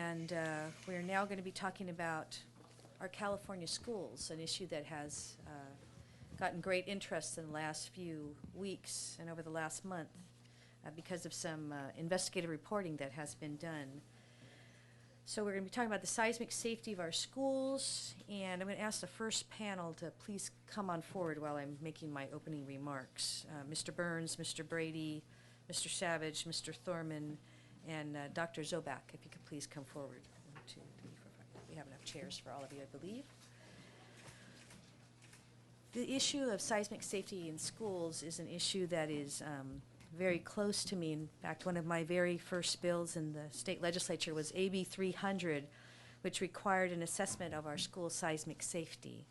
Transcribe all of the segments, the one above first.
And we're now going to be talking about our California schools, an issue that has gotten great interest in the last few weeks and over the last month because of some investigative reporting that has been done. So we're going to be talking about the seismic safety of our schools, and I'm going to ask the first panel to please come on forward while I'm making my opening remarks. Mr. Burns, Mr. Brady, Mr. Savage, Mr. Thorman, and Dr. Zobak, if you could please come forward. 1, 2, 3, 4, 5. We have enough chairs for all of you, I believe. The issue of seismic safety in schools is an issue that is very close to me. In fact, one of my very first bills in the state legislature was AB 300, which required an assessment of our school seismic safety.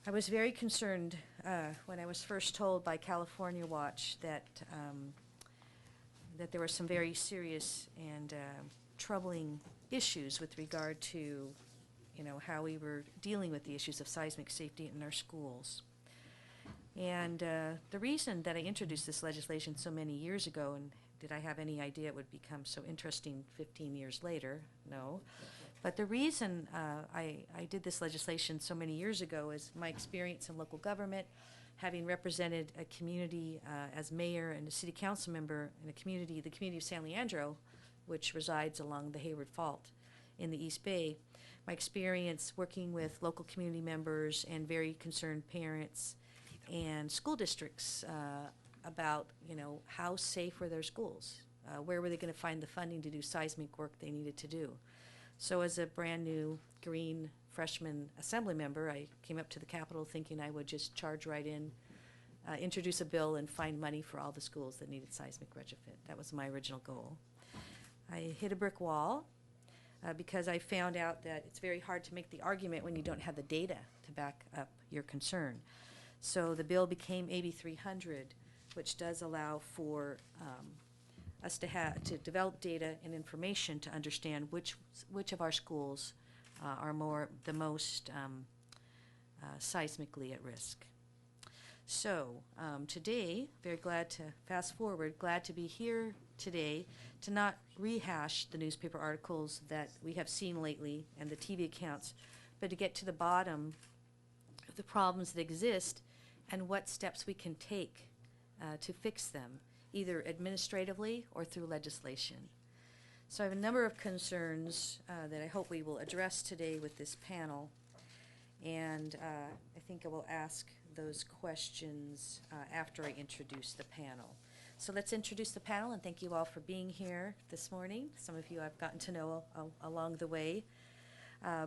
I was very concerned when I was first told by California Watch that there were some very serious and troubling issues with regard to, how we were dealing with the issues of seismic safety in our schools. And the reason that I introduced this legislation so many years ago, and did I have any idea it would become so interesting 15 years later? No. But the reason I did this legislation so many years ago is my experience in local government, having represented a community as mayor and a city council member in the community of San Leandro, which resides along the Hayward Fault in the East Bay. My experience working with local community members and very concerned parents and school districts about, how safe were their schools? Where were they going to find the funding to do seismic work they needed to do? So as a brand new green freshman assembly member, I came up to the Capitol thinking I would just charge right in, introduce a bill, and find money for all the schools that needed seismic retrofit. That was my original goal. I hit a brick wall because I found out that it's very hard to make the argument when you don't have the data to back up your concern. So the bill became AB 300, which does allow for us to develop data and information to understand which of our schools are the most seismically at risk. So today, very glad to fast forward, glad to be here today to not rehash the newspaper articles that we have seen lately and the TV accounts, but to get to the bottom of the problems that exist and what steps we can take to fix them, either administratively or through legislation. So I have a number of concerns that I hope we will address today with this panel, and I think I will ask those questions after I introduce the panel. So let's introduce the panel, and thank you all for being here this morning. Some of you I've gotten to know along the way.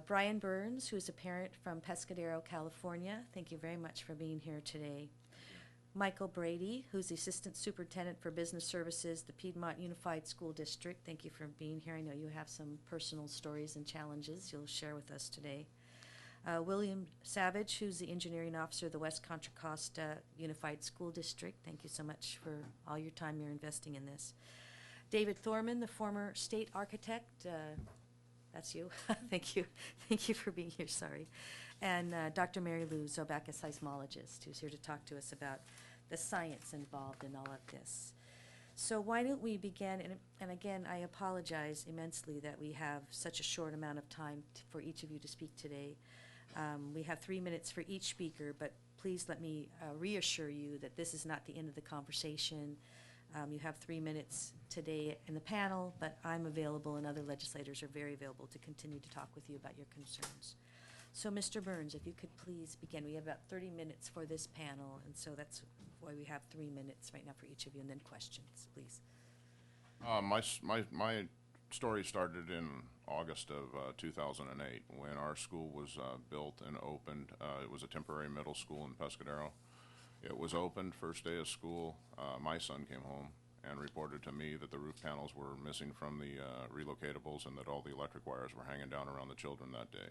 Brian Burns, who is a parent from Pescadero, California. Thank you very much for being here today. Michael Brady, who's the Assistant Superintendent for Business Services, the Piedmont Unified School District. Thank you for being here. I know you have some personal stories and challenges you'll share with us today. William Savage, who's the Engineering Officer of the West Contra Costa Unified School District. Thank you so much for all your time you're investing in this. David Thorman, the former state architect. That's you. Thank you. Thank you for being here. Sorry. And Dr. Mary Lou Zobak, a seismologist, who's here to talk to us about the science involved in all of this. So why don't we begin, and again, I apologize immensely that we have such a short amount of time for each of you to speak today. We have 3 minutes for each speaker, but please let me reassure you that this is not the end of the conversation. You have 3 minutes today in the panel, but I'm available and other legislators are very available to continue to talk with you about your concerns. So Mr. Burns, if you could please begin. We have about 30 minutes for this panel, and so that's why we have 3 minutes right now for each of you, and then questions, please. My story started in August of 2008 when our school was built and opened. It was a temporary middle school in Pescadero. It was opened first day of school. My son came home and reported to me that the roof panels were missing from the relocatables and that all the electric wires were hanging down around the children that day.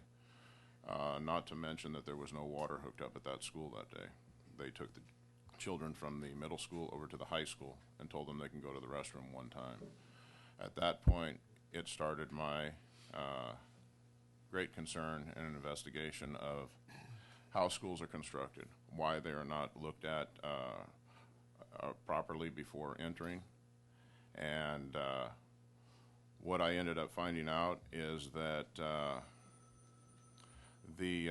Not to mention that there was no water hooked up at that school that day. They took the children from the middle school over to the high school and told them they can go to the restroom one time. At that point, it started my great concern and an investigation of how schools are constructed, why they are not looked at properly before entering, and What I ended up finding out is that the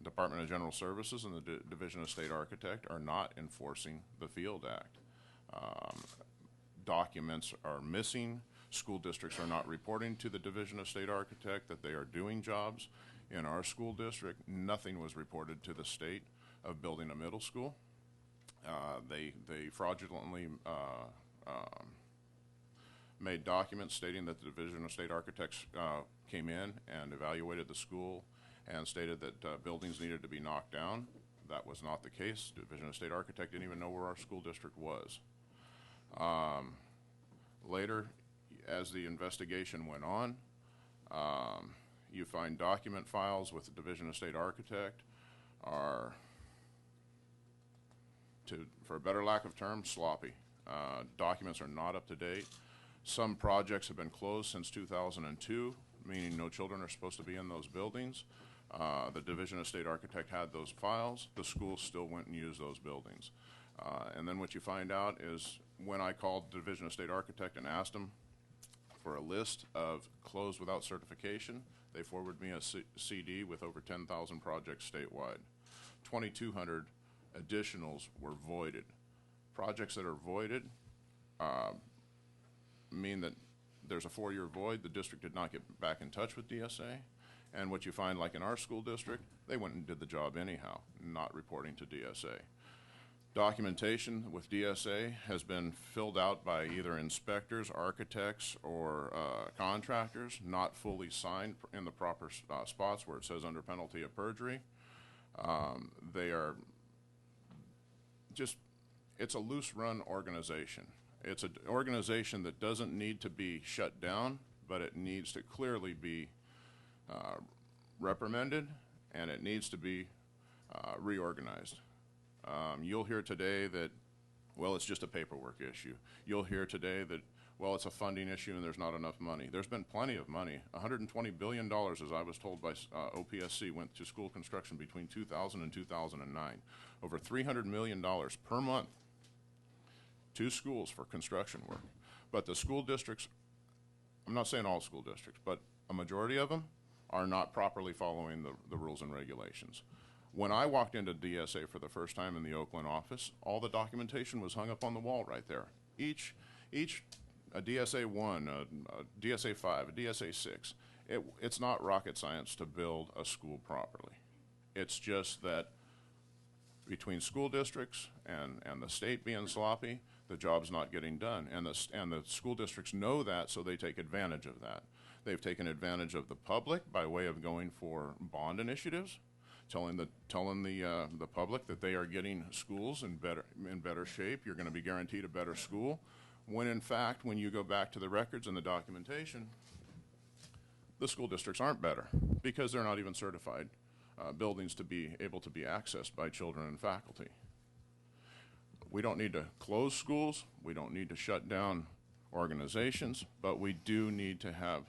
Department of General Services and the Division of State Architect are not enforcing the Field Act. Documents are missing. School districts are not reporting to the Division of State Architect that they are doing jobs. In our school district, nothing was reported to the state of building a middle school. They fraudulently made documents stating that the Division of State Architects came in and evaluated the school and stated that buildings needed to be knocked down. That was not the case. Division of State Architect didn't even know where our school district was. Later, as the investigation went on, you find document files with the Division of State Architect are, for a better lack of term, sloppy. Documents are not up to date. Some projects have been closed since 2002, meaning no children are supposed to be in those buildings. The Division of State Architect had those files. The school still went and used those buildings. And then what you find out is when I called the Division of State Architect and asked them for a list of closed without certification, they forwarded me a CD with over 10,000 projects statewide. 2,200 additionals were voided. Projects that are voided mean that there's a 4-year void. The district did not get back in touch with DSA. And what you find, like in our school district, they went and did the job anyhow, not reporting to DSA. Documentation with DSA has been filled out by either inspectors, architects, or contractors, not fully signed in the proper spots where it says under penalty of perjury. They are just, it's a loose run organization. It's an organization that doesn't need to be shut down, but it needs to clearly be reprimanded, and it needs to be reorganized. You'll hear today that, well, it's just a paperwork issue. You'll hear today that, well, it's a funding issue and there's not enough money. There's been plenty of money. $120 billion, as I was told by OPSC, went to school construction between 2000 and 2009. Over $300 million per month to schools for construction work. But the school districts, I'm not saying all school districts, but a majority of them are not properly following the rules and regulations. When I walked into DSA for the first time in the Oakland office, all the documentation was hung up on the wall right there. A DSA 1, a DSA 5, a DSA 6, it's not rocket science to build a school properly. It's just that between school districts and the state being sloppy, the job's not getting done. And the school districts know that, so they take advantage of that. They've taken advantage of the public by way of going for bond initiatives, telling the public that they are getting schools in better shape. You're going to be guaranteed a better school, when in fact, when you go back to the records and the documentation, the school districts aren't better because they're not even certified buildings to be able to be accessed by children and faculty. We don't need to close schools. We don't need to shut down organizations, but we do need to have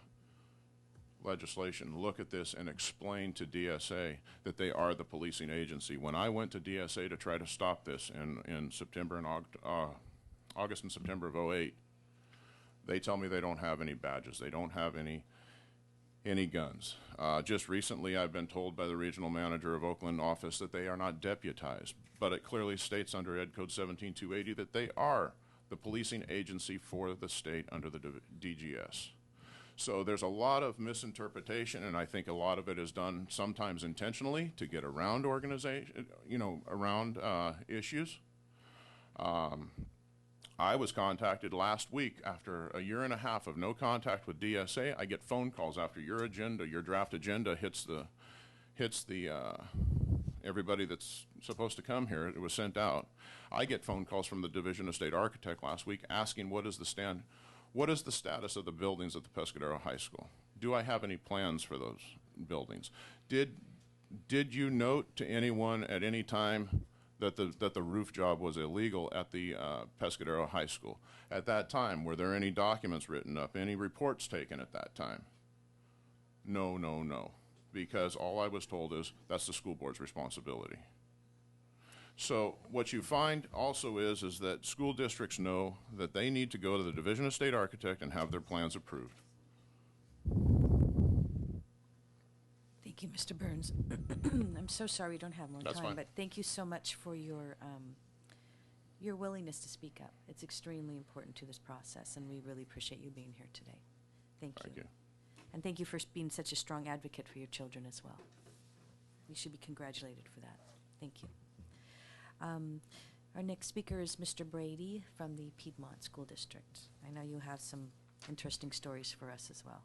legislation look at this and explain to DSA that they are the policing agency. When I went to DSA to try to stop this in September and August and September of 2008, they tell me they don't have any badges. They don't have any guns. Just recently I've been told by the regional manager of Oakland office that they are not deputized, but it clearly states under Ed Code 17280 that they are the policing agency for the state under the DGS. So there's a lot of misinterpretation, and I think a lot of it is done sometimes intentionally to get around issues. I was contacted last week after a year and a half of no contact with DSA. I get phone calls after your draft agenda hits the everybody that's supposed to come here. It was sent out. I get phone calls from the Division of State Architect last week asking what is the status of the buildings at the Pescadero High School? Do I have any plans for those buildings? Did you note to anyone at any time that the roof job was illegal at the Pescadero High School? At that time, were there any documents written up, any reports taken at that time? No, no, no, because all I was told is that's the school board's responsibility. So what you find also is that school districts know that they need to go to the Division of State Architect and have their plans approved. you, Mr. Burns. I'm so sorry we don't have more That's time, fine. but thank you so much for your willingness to speak up. It's extremely important to this process, and we really appreciate you being here today. Thank you. Thank you. And thank you for being such a strong advocate for your children as well. You should be congratulated for that. Thank you. Our next speaker is Mr. Brady from the Piedmont School District. I know you have some interesting stories for us as well.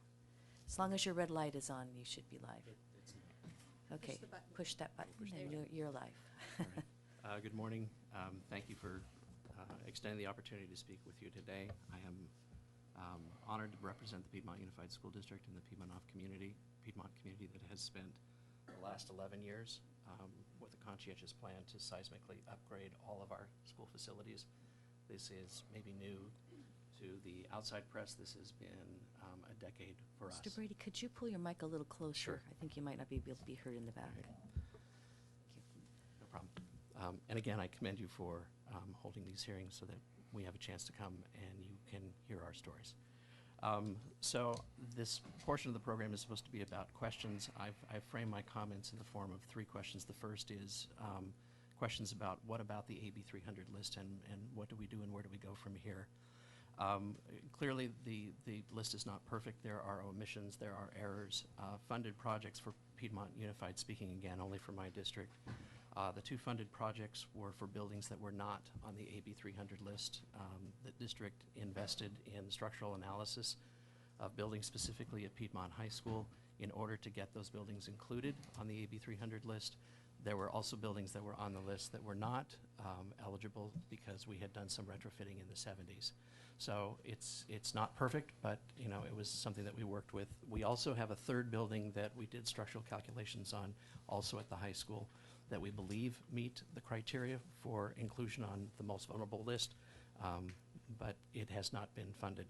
As long as your red light is on, you should be live. Okay, the button. push that button, There and you you're live. Good morning. Thank you for extending the opportunity to speak with you today. I am honored to represent the Piedmont Unified School District and the Piedmont community that has spent the last 11 years with a conscientious plan to seismically upgrade all of our school facilities. This is maybe new to the outside press. This has been a decade for us. Mr. Brady, could you pull your mic a little closer? Sure. I think you might not be able to be heard in the back. No problem. And again, I commend you for holding these hearings so that we have a chance to come and you can hear our stories. So this portion of the program is supposed to be about questions. I've framed my comments in the form of 3 questions. The first is questions about what about the AB 300 list and what do we do and where do we go from here? Clearly, the list is not perfect. There are omissions, there are errors. Funded projects for Piedmont Unified, speaking again only for my district, the 2 funded projects were for buildings that were not on the AB 300 list. The district invested in structural analysis of buildings specifically at Piedmont High School in order to get those buildings included on the AB 300 list. There were also buildings that were on the list that were not eligible because we had done some retrofitting in the 70s. So it's not perfect, but it was something that we worked with. We also have a 3rd building that we did structural calculations on, also at the high school, that we believe meet the criteria for inclusion on the most vulnerable list, but it has not been funded.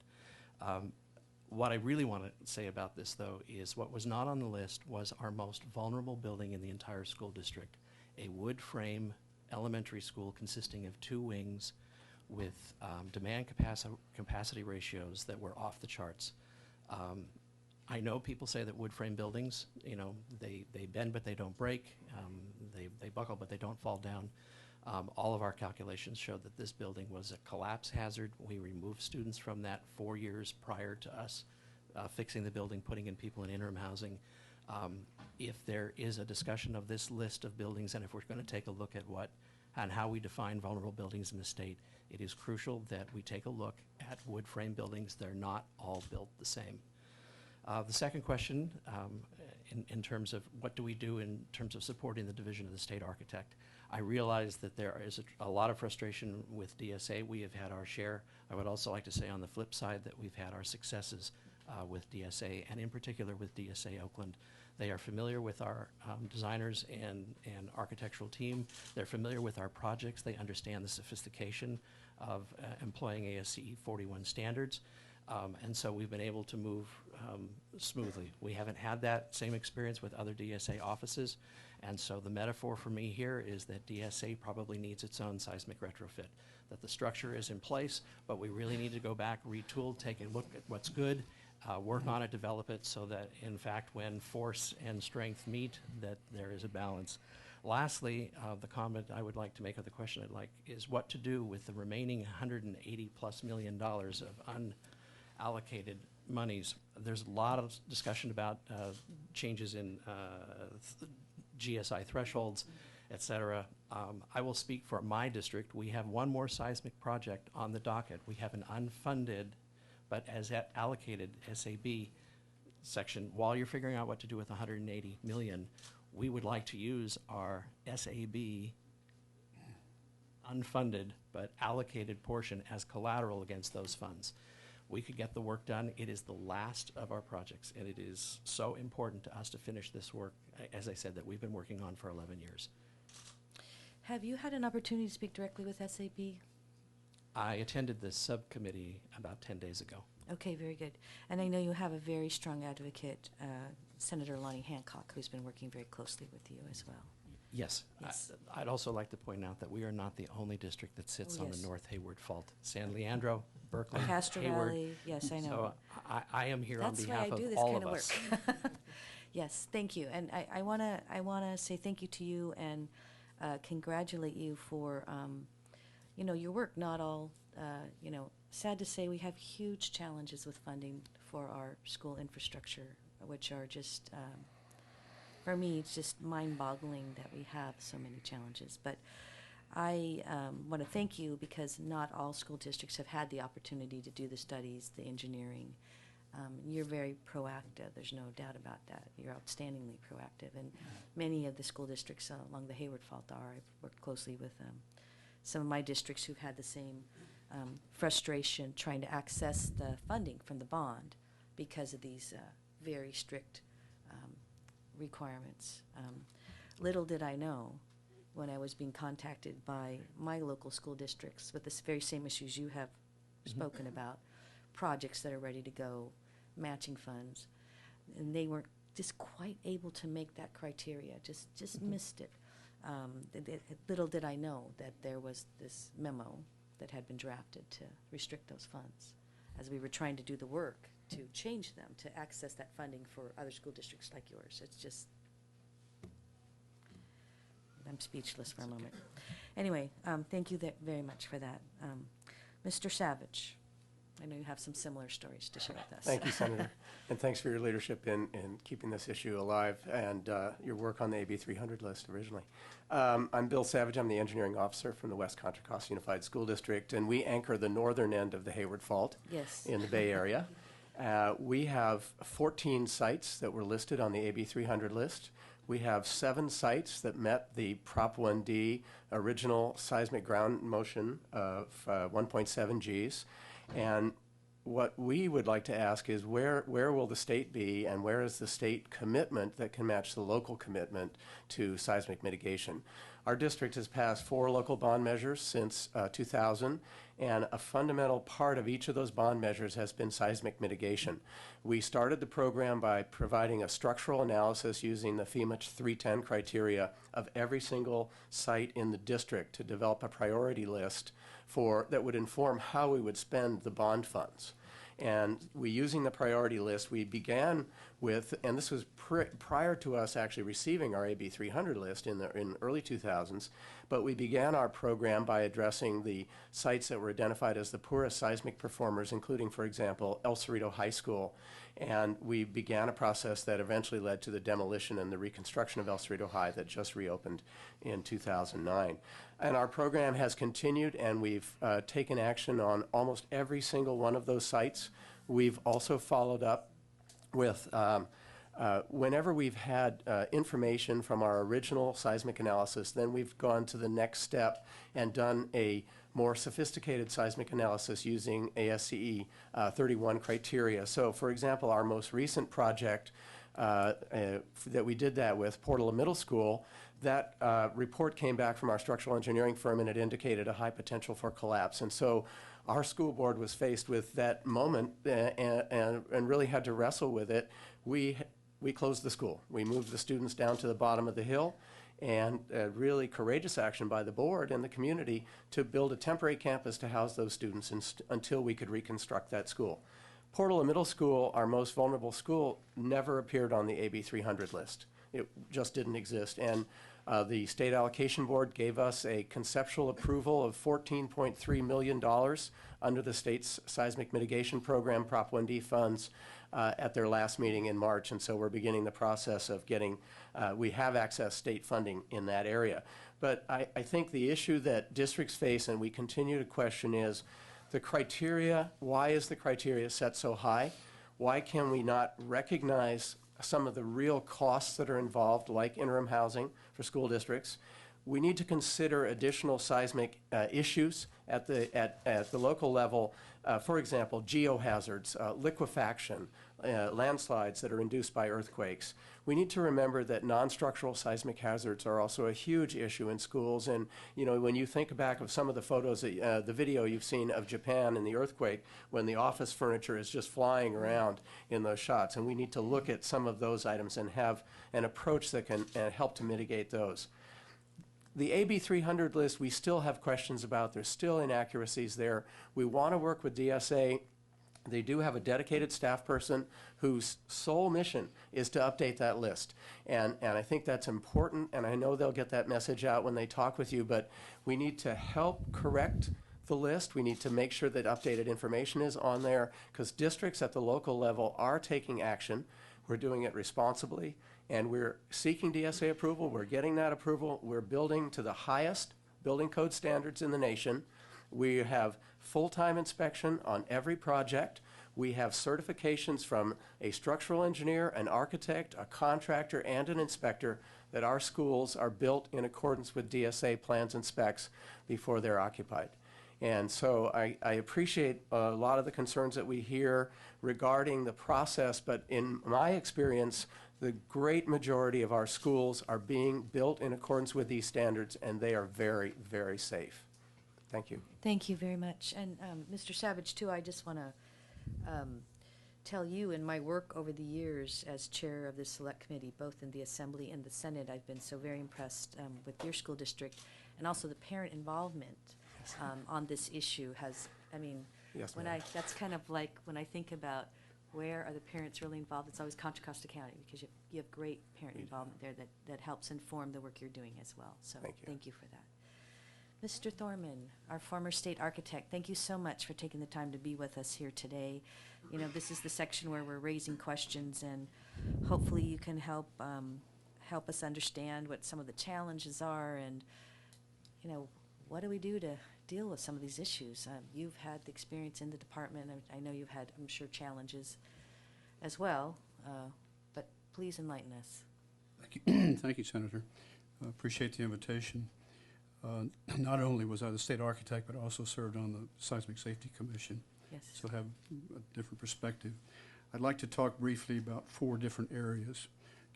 What I really want to say about this, though, is what was not on the list was our most vulnerable building in the entire school district, a wood frame elementary school consisting of 2 wings with demand capacity ratios that were off the charts. I know people say that wood frame buildings, they bend but they don't break, they buckle but they don't fall down. All of our calculations showed that this building was a collapse hazard. We removed students from that 4 years prior to us fixing the building, putting in people in interim housing. If there is a discussion of this list of buildings, and if we're going to take a look at how we define vulnerable buildings in the state, it is crucial that we take a look at wood frame buildings. They're not all built the same. The second question, in terms of what do we do in terms of supporting the division of the state architect, I realize that there is a lot of frustration with DSA. We have had our share. I would also like to say on the flip side that we've had our successes with DSA, and in particular with DSA Oakland. They are familiar with our designers and architectural team. They're familiar with our projects. They understand the sophistication of employing ASCE 41 standards. And so we've been able to move smoothly. We haven't had that same experience with other DSA offices. And so the metaphor for me here is that DSA probably needs its own seismic retrofit, that the structure is in place, but we really need to go back, retool, take a look at what's good, work on it, develop it, so that in fact when force and strength meet, that there is a balance. Lastly, the comment I would like to make, or the question I'd like, is what to do with the remaining $180+ million of unallocated monies. There's a lot of discussion about changes in GSI thresholds, et cetera. I will speak for my district. We have one more seismic project on the docket. We have an unfunded, but as allocated SAB section. While you're figuring out what to do with 180 million, we would like to use our SAB unfunded but allocated portion as collateral against those funds. We could get the work done. It is the last of our projects, and it is so important to us to finish this work, as I said, that we've been working on for 11 years. Have you had an opportunity to speak directly with SAB? I attended the subcommittee about 10 days ago. Okay, very good. And I know you have a very strong advocate, Senator Lonnie Hancock, who's been working very closely with you as well. Yes. Yes. I'd also like to point out that we are not the only district that sits Oh, on yes. the North Hayward Fault. San Leandro, Berkeley, Castro Hayward. Valley, yes, I know. So I am here on That's why behalf I do of this all kind of of us. work. Yes, thank you. And I wanna say thank you to you and congratulate you for your work. Not all sad to say we have huge challenges with funding for our school infrastructure, which are just for me it's just mind-boggling that we have so many challenges. But I want to thank you because not all school districts have had the opportunity to do the studies, the engineering. You're very proactive. There's no doubt about that. You're outstandingly proactive. And many of the school districts along the Hayward Fault are. I've worked closely with some of my districts who've had the same frustration trying to access the funding from the bond because of these very strict requirements. Little did I know when I was being contacted by my local school districts with the very same issues you have spoken about, projects that are ready to go, matching funds, and they weren't just quite able to make that criteria, just missed it. Little did I know that there was this memo that had been drafted to restrict those funds as we were trying to do the work to change them, to access that funding for other school districts like yours. It's just, I'm speechless for a moment. Anyway, thank you very much for that. Mr. Savage, I know you have some similar stories to share with us. Thank you, Senator, and thanks for your leadership in keeping this issue alive and your work on the AB 300 list originally. I'm Bill Savage. I'm the engineering officer from the West Contra Costa Unified School District, and we anchor the northern end of the Hayward Fault in the Bay Area. We have 14 sites that were listed on the AB 300 list. We have 7 sites that met the Prop 1D original seismic ground motion of 1.7 Gs. And what we would like to ask is where will the state be and where is the state commitment that can match the local commitment to seismic mitigation? Our district has passed 4 local bond measures since 2000, and a fundamental part of each of those bond measures has been seismic mitigation. We started the program by providing a structural analysis using the FEMA 310 criteria of every single site in the district to develop a priority list that would inform how we would spend the bond funds. And using the priority list, we began with, and this was prior to us actually receiving our AB 300 list in early 2000s, but we began our program by addressing the sites that were identified as the poorest seismic performers, including, for example, El Cerrito High School. And we began a process that eventually led to the demolition and the reconstruction of El Cerrito High that just reopened in 2009. And our program has continued, and we've taken action on almost every single one of those sites. We've also followed up with whenever we've had information from our original seismic analysis, then we've gone to the next step and done a more sophisticated seismic analysis using ASCE 31 criteria. So, for example, our most recent project that we did that with, Portola Middle School, that report came back from our structural engineering firm, and it indicated a high potential for collapse. And so our school board was faced with that moment and really had to wrestle with it. We closed the school. We moved the students down to the bottom of the hill, and really courageous action by the board and the community to build a temporary campus to house those students until we could reconstruct that school. Portola Middle School, our most vulnerable school, never appeared on the AB 300 list. It just didn't exist. And the state allocation board gave us a conceptual approval of $14.3 million under the state's seismic mitigation program, Prop 1D funds, at their last meeting in March. And so we're beginning the process of getting, we have accessed state funding in that area. But I think the issue that districts face, and we continue to question, is the criteria. Why is the criteria set so high? Why can we not recognize some of the real costs that are involved, like interim housing for school districts? We need to consider additional seismic issues at the local level. For example, geohazards, liquefaction, landslides that are induced by earthquakes. We need to remember that non-structural seismic hazards are also a huge issue in schools. And when you think back of some of the photos, the video you've seen of Japan and the earthquake, when the office furniture is just flying around in those shots, and we need to look at some of those items and have an approach that can help to mitigate those. The AB 300 list, we still have questions about. There's still inaccuracies there. We want to work with DSA. They do have a dedicated staff person whose sole mission is to update that list. And I think that's important, and I know they'll get that message out when they talk with you, but we need to help correct the list. We need to make sure that updated information is on there, because districts at the local level are taking action. We're doing it responsibly, and we're seeking DSA approval. We're getting that approval. We're building to the highest building code standards in the nation. We have full-time inspection on every project. We have certifications from a structural engineer, an architect, a contractor, and an inspector that our schools are built in accordance with DSA plans and specs before they're occupied. And so I appreciate a lot of the concerns that we hear regarding the process, but in my experience, the great majority of our schools are being built in accordance with these standards, and they are very, very safe. Thank you. Thank you very much. And Mr. Savage, too, I just want to tell you, in my work over the years as chair of the select committee, both in the Assembly and the Senate, I've been so very impressed with your school district, and also the parent involvement on this issue has, I mean, Yes, when ma'am. that's kind of like, when I think about where are the parents really involved, it's always Contra Costa County, because you have great parent involvement there that helps inform the work you're doing as well. So Thank you. for that. Mr. Thorman, our former state architect, thank you so much for taking the time to be with us here today. You know, this is the section where we're raising questions, and hopefully you can help us understand what some of the challenges are, and, you know, what do we do to deal with some of these issues? You've had the experience in the department. I know you've had, I'm sure, challenges as well, but please enlighten us. Thank you, thank you, Senator. Appreciate the invitation. Not only was I the state architect, but I also served on the Seismic Safety Commission, Yes. so have a different perspective. I'd like to talk briefly about 4 different areas: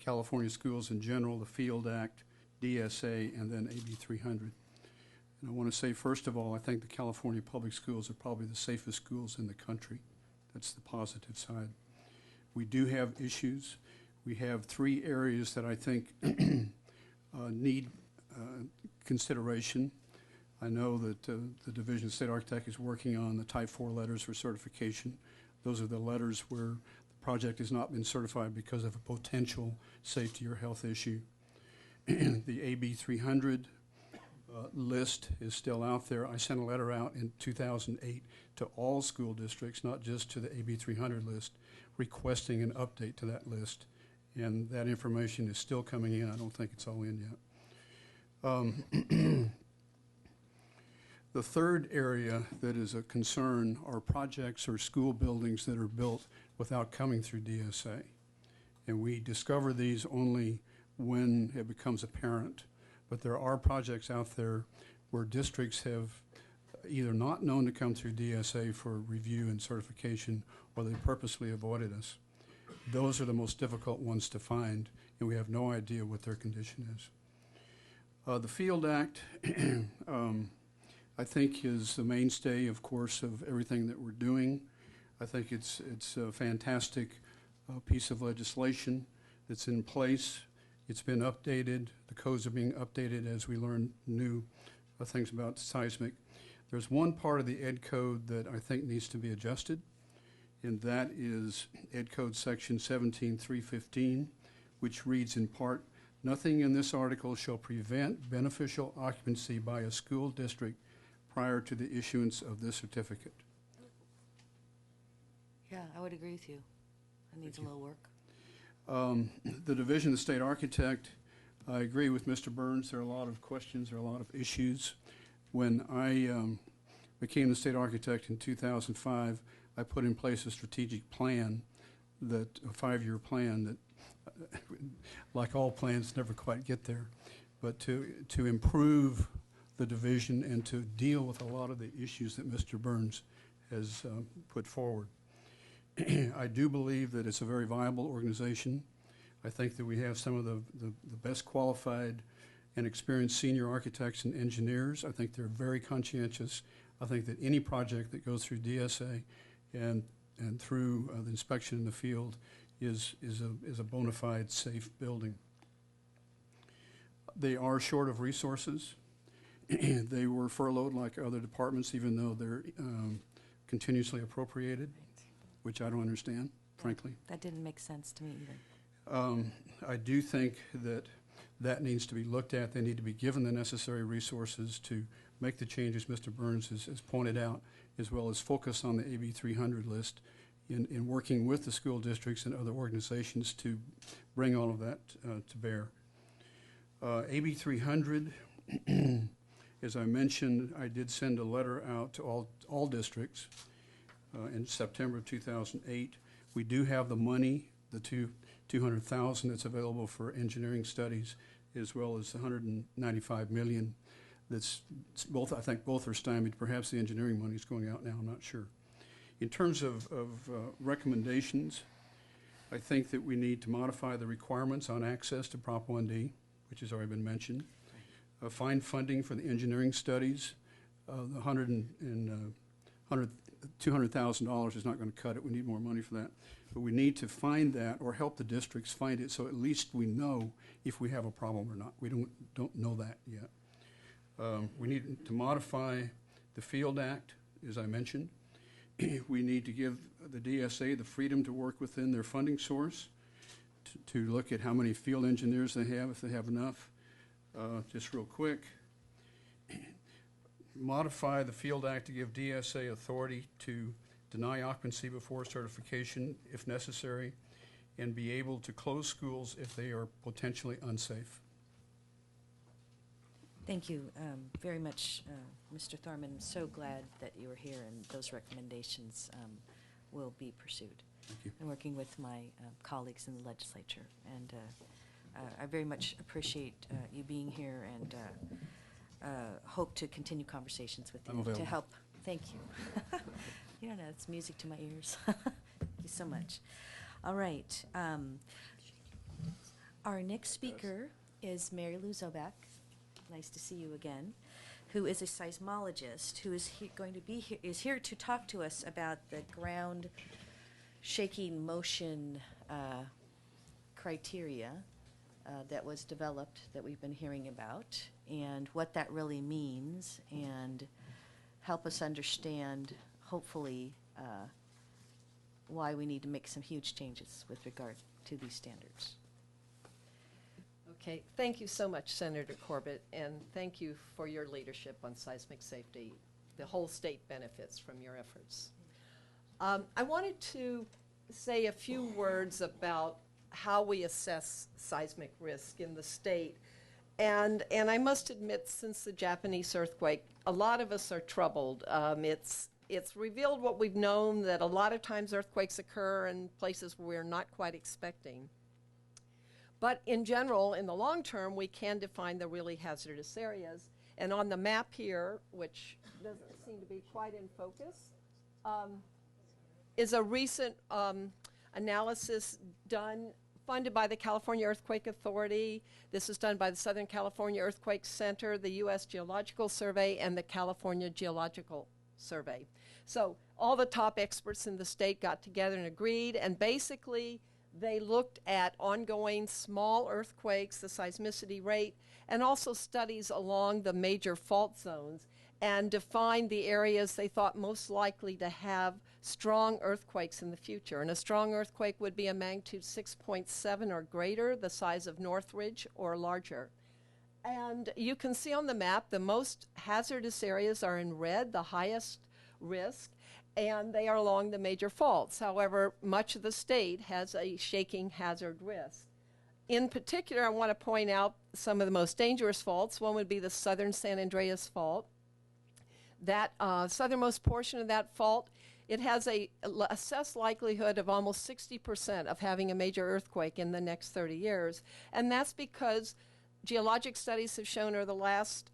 California schools in general, the Field Act, DSA, and then AB 300. And I want to say, first of all, I think the California public schools are probably the safest schools in the country. That's the positive side. We do have issues. We have 3 areas that I think need consideration. I know that the Division of State Architect is working on the Type 4 letters for certification. Those are the letters where the project has not been certified because of a potential safety or health issue. The AB 300 list is still out there. I sent a letter out in 2008 to all school districts, not just to the AB 300 list, requesting an update to that list. And that information is still coming in. I don't think it's all in yet. The third area that is a concern are projects or school buildings that are built without coming through DSA. And we discover these only when it becomes apparent. But there are projects out there where districts have either not known to come through DSA for review and certification, or they purposely avoided us. Those are the most difficult ones to find, and we have no idea what their condition is. The Field Act, I think, is the mainstay, of course, of everything that we're doing. I think it's a fantastic piece of legislation that's in place. It's been updated. The codes are being updated as we learn new things about seismic. There's one part of the Ed Code that I think needs to be adjusted, and that is Ed Code Section 17315, which reads in part, "Nothing in this article shall prevent beneficial occupancy by a school district prior to the issuance of this certificate." Yeah, I would agree with you. It needs a little work. The Division of State Architect, I agree with Mr. Burns. There are a lot of questions, there are a lot of issues. When I became the state architect in 2005, I put in place a strategic plan, a 5-year plan that, like all plans, never quite get there, but to improve the division and to deal with a lot of the issues that Mr. Burns has put forward. I do believe that it's a very viable organization. I think that we have some of the best qualified and experienced senior architects and engineers. I think they're very conscientious. I think that any project that goes through DSA and through the inspection in the field is a bona fide safe building. They are short of resources. They were furloughed like other departments, even though they're continuously appropriated. which I don't understand, frankly. That didn't make sense to me either. I do think that that needs to be looked at. They need to be given the necessary resources to make the changes Mr. Burns has pointed out, as well as focus on the AB 300 list in working with the school districts and other organizations to bring all of that to bear. AB 300, as I mentioned, I did send a letter out to all districts in September of 2008. We do have the money, the $200,000 that's available for engineering studies, as well as $195 million. That's both. I think both are stymied. Perhaps the engineering money is going out now. I'm not sure. In terms of recommendations, I think that we need to modify the requirements on access to Prop 1D, which has already been mentioned. Find funding for the engineering studies. The $200,000 is not going to cut it. We need more money for that. But we need to find that or help the districts find it so at least we know if we have a problem or not. We don't know that yet. We need to modify the Field Act, as I mentioned. We need to give the DSA the freedom to work within their funding source to look at how many field engineers they have, if they have enough. Just real quick, modify the Field Act to give DSA authority to deny occupancy before certification if necessary, and be able to close schools if they are potentially unsafe. Thank you very much, Mr. Thorman. I'm so glad that you were here, and those recommendations will be pursued. Thank you. I'm working with my colleagues in the legislature, and I very much appreciate you being here, and hope to continue conversations with I'm you available. to help. Thank you. You don't know, it's music to my ears. Thank you so much. All right. Our next speaker is Mary Lou Zobak. Nice to see you again. Who is a seismologist who is here to talk to us about the ground shaking motion criteria that was developed that we've been hearing about, and what that really means, and help us understand, hopefully, why we need to make some huge changes with regard to these standards. Okay, thank you so much, Senator Corbett, and thank you for your leadership on seismic safety. The whole state benefits from your efforts. I wanted to say a few words about how we assess seismic risk in the state. And I must admit, since the Japanese earthquake, a lot of us are troubled. It's revealed what we've known, that a lot of times earthquakes occur in places where we're not quite expecting. But in general, in the long term, we can define the really hazardous areas. And on the map here, which doesn't seem to be quite in focus, is a recent analysis funded by the California Earthquake Authority. This is done by the Southern California Earthquake Center, the U.S. Geological Survey, and the California Geological Survey. So all the top experts in the state got together and agreed, and basically they looked at ongoing small earthquakes, the seismicity rate, and also studies along the major fault zones, and defined the areas they thought most likely to have strong earthquakes in the future. And a strong earthquake would be a magnitude 6.7 or greater, the size of Northridge or larger. And you can see on the map the most hazardous areas are in red, the highest risk, and they are along the major faults. However, much of the state has a shaking hazard risk. In particular, I want to point out some of the most dangerous faults. One would be the southern San Andreas Fault. That southernmost portion of that fault, it has a assessed likelihood of almost 60% of having a major earthquake in the next 30 years. And that's because geologic studies have shown over the last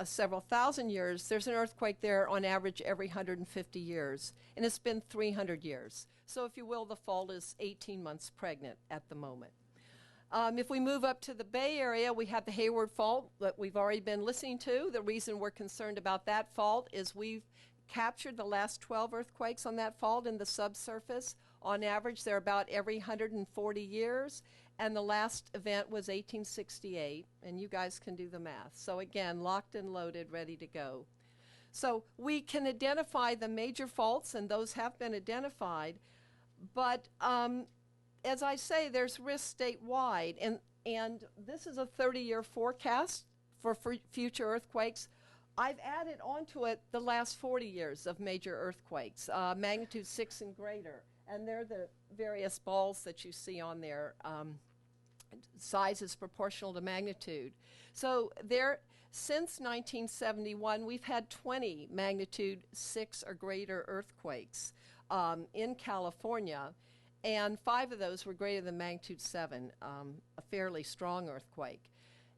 several thousand years, there's an earthquake there on average every 150 years. And it's been 300 years. So if you will, the fault is 18 months pregnant at the moment. If we move up to the Bay Area, we have the Hayward Fault that we've already been listening to. The reason we're concerned about that fault is we've captured the last 12 earthquakes on that fault in the subsurface. On average, they're about every 140 years, and the last event was 1868, and you guys can do the math. So again, locked and loaded, ready to go. So we can identify the major faults, and those have been identified. But as I say, there's risk statewide, and this is a 30-year forecast for future earthquakes. I've added onto it the last 40 years of major earthquakes, magnitude 6 and greater, and they're the various balls that you see on there. Size is proportional to magnitude. So since 1971, we've had 20 magnitude 6 or greater earthquakes in California, and 5 of those were greater than magnitude 7, a fairly strong earthquake.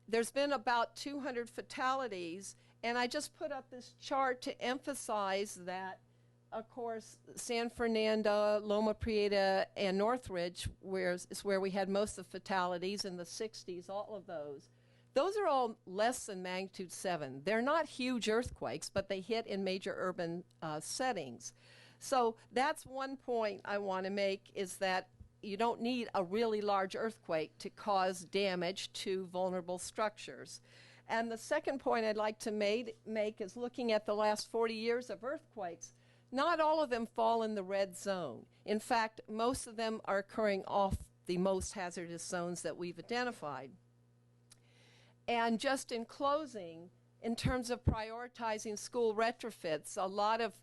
There's been about 200 fatalities, and I just put up this chart to emphasize that, of course, San Fernando, Loma Prieta, and Northridge is where we had most of the fatalities in the 60s, all of those. Those are all less than magnitude 7. They're not huge earthquakes, but they hit in major urban settings. So that's one point I want to make, is that you don't need a really large earthquake to cause damage to vulnerable structures. And the second point I'd like to make is looking at the last 40 years of earthquakes. Not all of them fall in the red zone. In fact, most of them are occurring off the most hazardous zones that we've identified. And just in closing, in terms of prioritizing school retrofits, a lot of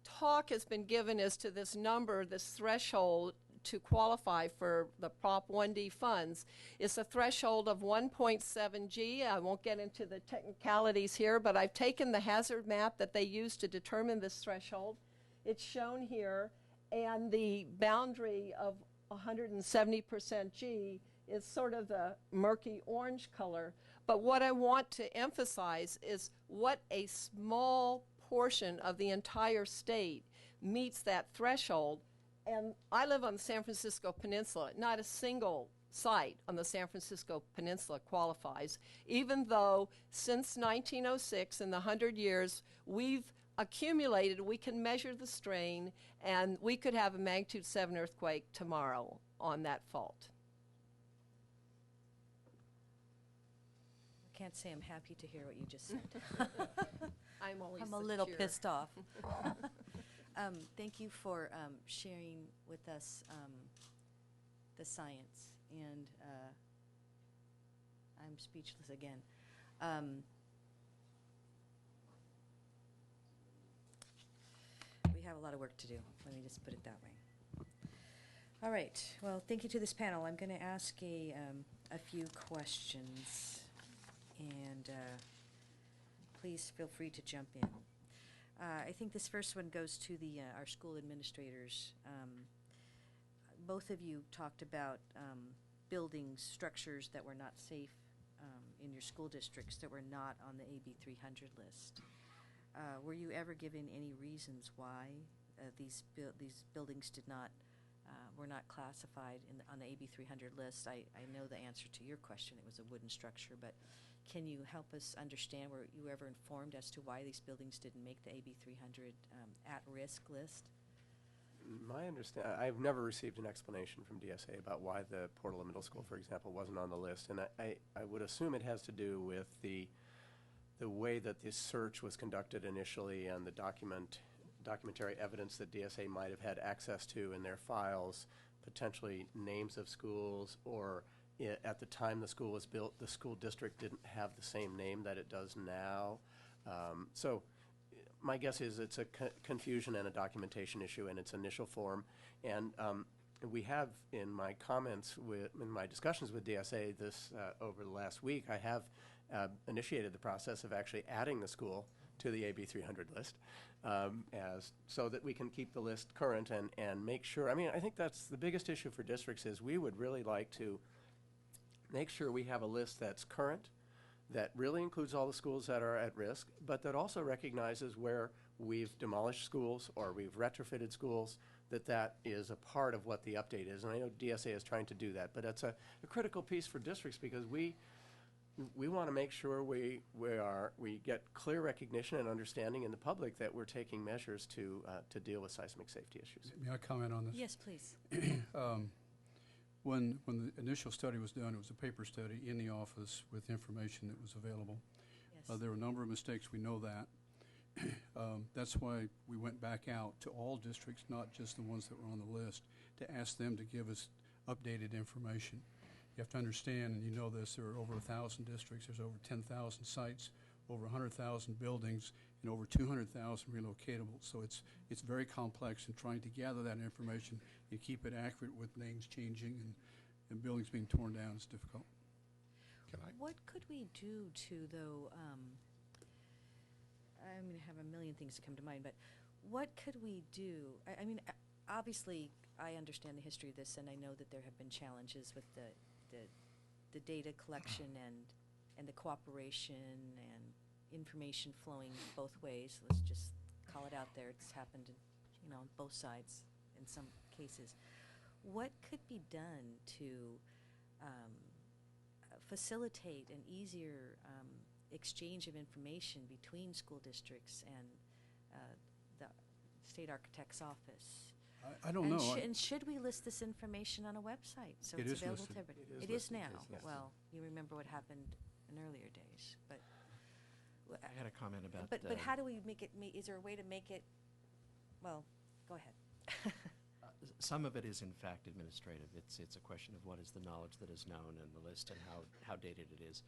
talk has been given as to this number, this threshold to qualify for the Prop 1D funds. It's a threshold of 1.7 G. I won't get into the technicalities here, but I've taken the hazard map that they use to determine this threshold. It's shown here, and the boundary of 170% G is sort of the murky orange color. But what I want to emphasize is what a small portion of the entire state meets that threshold. And I live on the San Francisco Peninsula. Not a single site on the San Francisco Peninsula qualifies, even though since 1906, in the 100 years, we've accumulated, we can measure the strain, and we could have a magnitude 7 earthquake tomorrow on that fault. I can't say I'm happy to hear what you just said. I'm a little pissed off. Thank you for sharing with us the science, and I'm speechless again. We have a lot of work to do. Let me just put it that way. All right. Well, thank you to this panel. I'm going to ask a few questions, and please feel free to jump in. I think this first one goes to our school administrators. Both of you talked about buildings, structures that were not safe in your school districts, that were not on the AB 300 list. Were you ever given any reasons why these buildings were not classified on the AB 300 list? I know the answer to your question. It was a wooden structure, but can you help us understand, were you ever informed as to why these buildings didn't make the AB 300 at-risk list? My understanding, I've never received an explanation from DSA about why the Portola Middle School, for example, wasn't on the list, and I would assume it has to do with the way that this search was conducted initially, and the documentary evidence that DSA might have had access to in their files, potentially names of schools, or at the time the school was built, the school district didn't have the same name that it does now. So my guess is it's a confusion and a documentation issue in its initial form. And we have, in my comments, in my discussions with DSA over the last week, I have initiated the process of actually adding the school to the AB 300 list, so that we can keep the list current and make sure. I mean, I think that's the biggest issue for districts, is we would really like to make sure we have a list that's current, that really includes all the schools that are at risk, but that also recognizes where we've demolished schools or we've retrofitted schools, that is a part of what the update is. And I know DSA is trying to do that, but it's a critical piece for districts, because we want to make sure we get clear recognition and understanding in the public that we're taking measures to deal with seismic safety issues. May I comment on this? Yes, please. When the initial study was done, it was a paper study in the office with information that was available. Yes. There were a number of mistakes, we know that. That's why we went back out to all districts, not just the ones that were on the list, to ask them to give us updated information. You have to understand, and you know this, there are over 1,000 districts, there's over 10,000 sites, over 100,000 buildings, and over 200,000 relocatables. So it's very complex, and trying to gather that information and keep it accurate with names changing and buildings being torn down is difficult. What could we do to, though, I'm going to have a million things to come to mind, but what could we do? I mean, obviously, I understand the history of this, and I know that there have been challenges with the data collection and the cooperation and information flowing both ways. Let's just call it out there. It's happened, on both sides in some cases. What could be done to facilitate an easier exchange of information between school districts and the state architect's office? I don't know. And should we list this information on a website so It it's is available listed. to everybody? It is It is listed, now. yes. Well, you remember what happened in earlier days, but. I had a comment about. But how do we make it? Is there a way to make it? Well, go ahead. Some of it is in fact administrative. It's a question of what is the knowledge that is known in the list and how dated it is.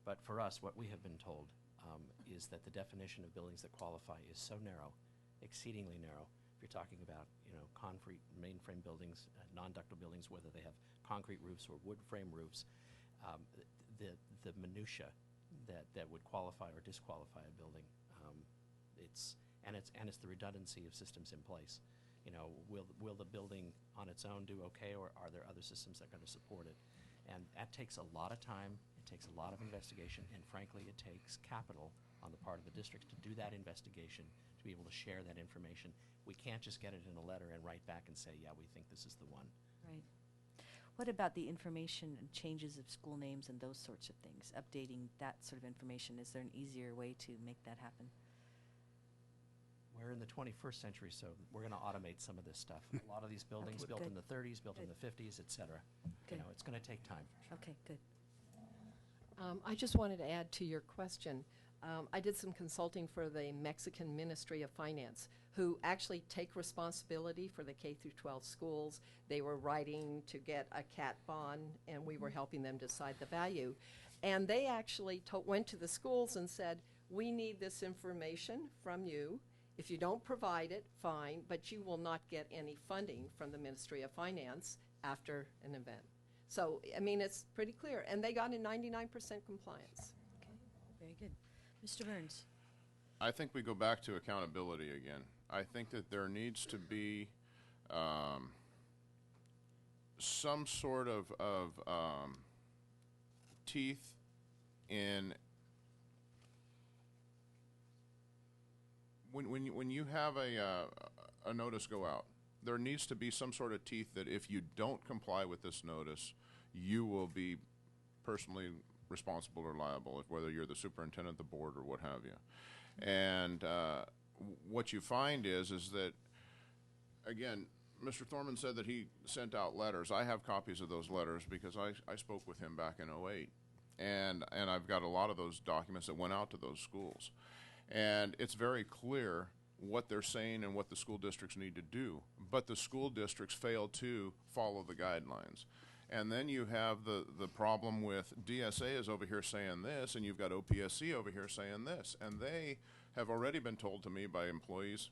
But for us, what we have been told is that the definition of buildings that qualify is so narrow, exceedingly narrow. If you're talking about concrete mainframe buildings, non-ductile buildings, whether they have concrete roofs or wood frame roofs, the minutia that would qualify or disqualify a building, it's the redundancy of systems in place. Will the building on its own do okay, or are there other systems that are going to support it? And that takes a lot of time, it takes a lot of investigation, and frankly, it takes capital on the part of the districts to do that investigation, to be able to share that information. We can't just get it in a letter and write back and say, yeah, we think this is the one. Right. What about the information and changes of school names and those sorts of things? Updating that sort of information, is there an easier way to make that happen? We're in the 21st century, so we're going to automate some of this stuff. A lot of these buildings built good. in the 30s, built in Good. the 50s, et cetera. Good. It's going to take time. Okay, good. I just wanted to add to your question. I did some consulting for the Mexican Ministry of Finance, who actually take responsibility for the K through 12 schools. They were writing to get a CAT bond, and we were helping them decide the value. And they actually went to the schools and said, we need this information from you. If you don't provide it, fine, but you will not get any funding from the Ministry of Finance after an event. So, I mean, it's pretty clear. And they got a 99% compliance. Okay, very good. Mr. Burns? I think we go back to accountability again. I think that there needs to be some sort of teeth in when you have a notice go out. There needs to be some sort of teeth that if you don't comply with this notice, you will be personally responsible or liable, whether you're the superintendent, the board, or what have you. And what you find is that, again, Mr. Thorman said that he sent out letters. I have copies of those letters because I spoke with him back in '08. And I've got a lot of those documents that went out to those schools. And it's very clear what they're saying and what the school districts need to do. But the school districts fail to follow the guidelines. And then you have the problem with DSA is over here saying this, and you've got OPSC over here saying this. And they have already been told to me by employees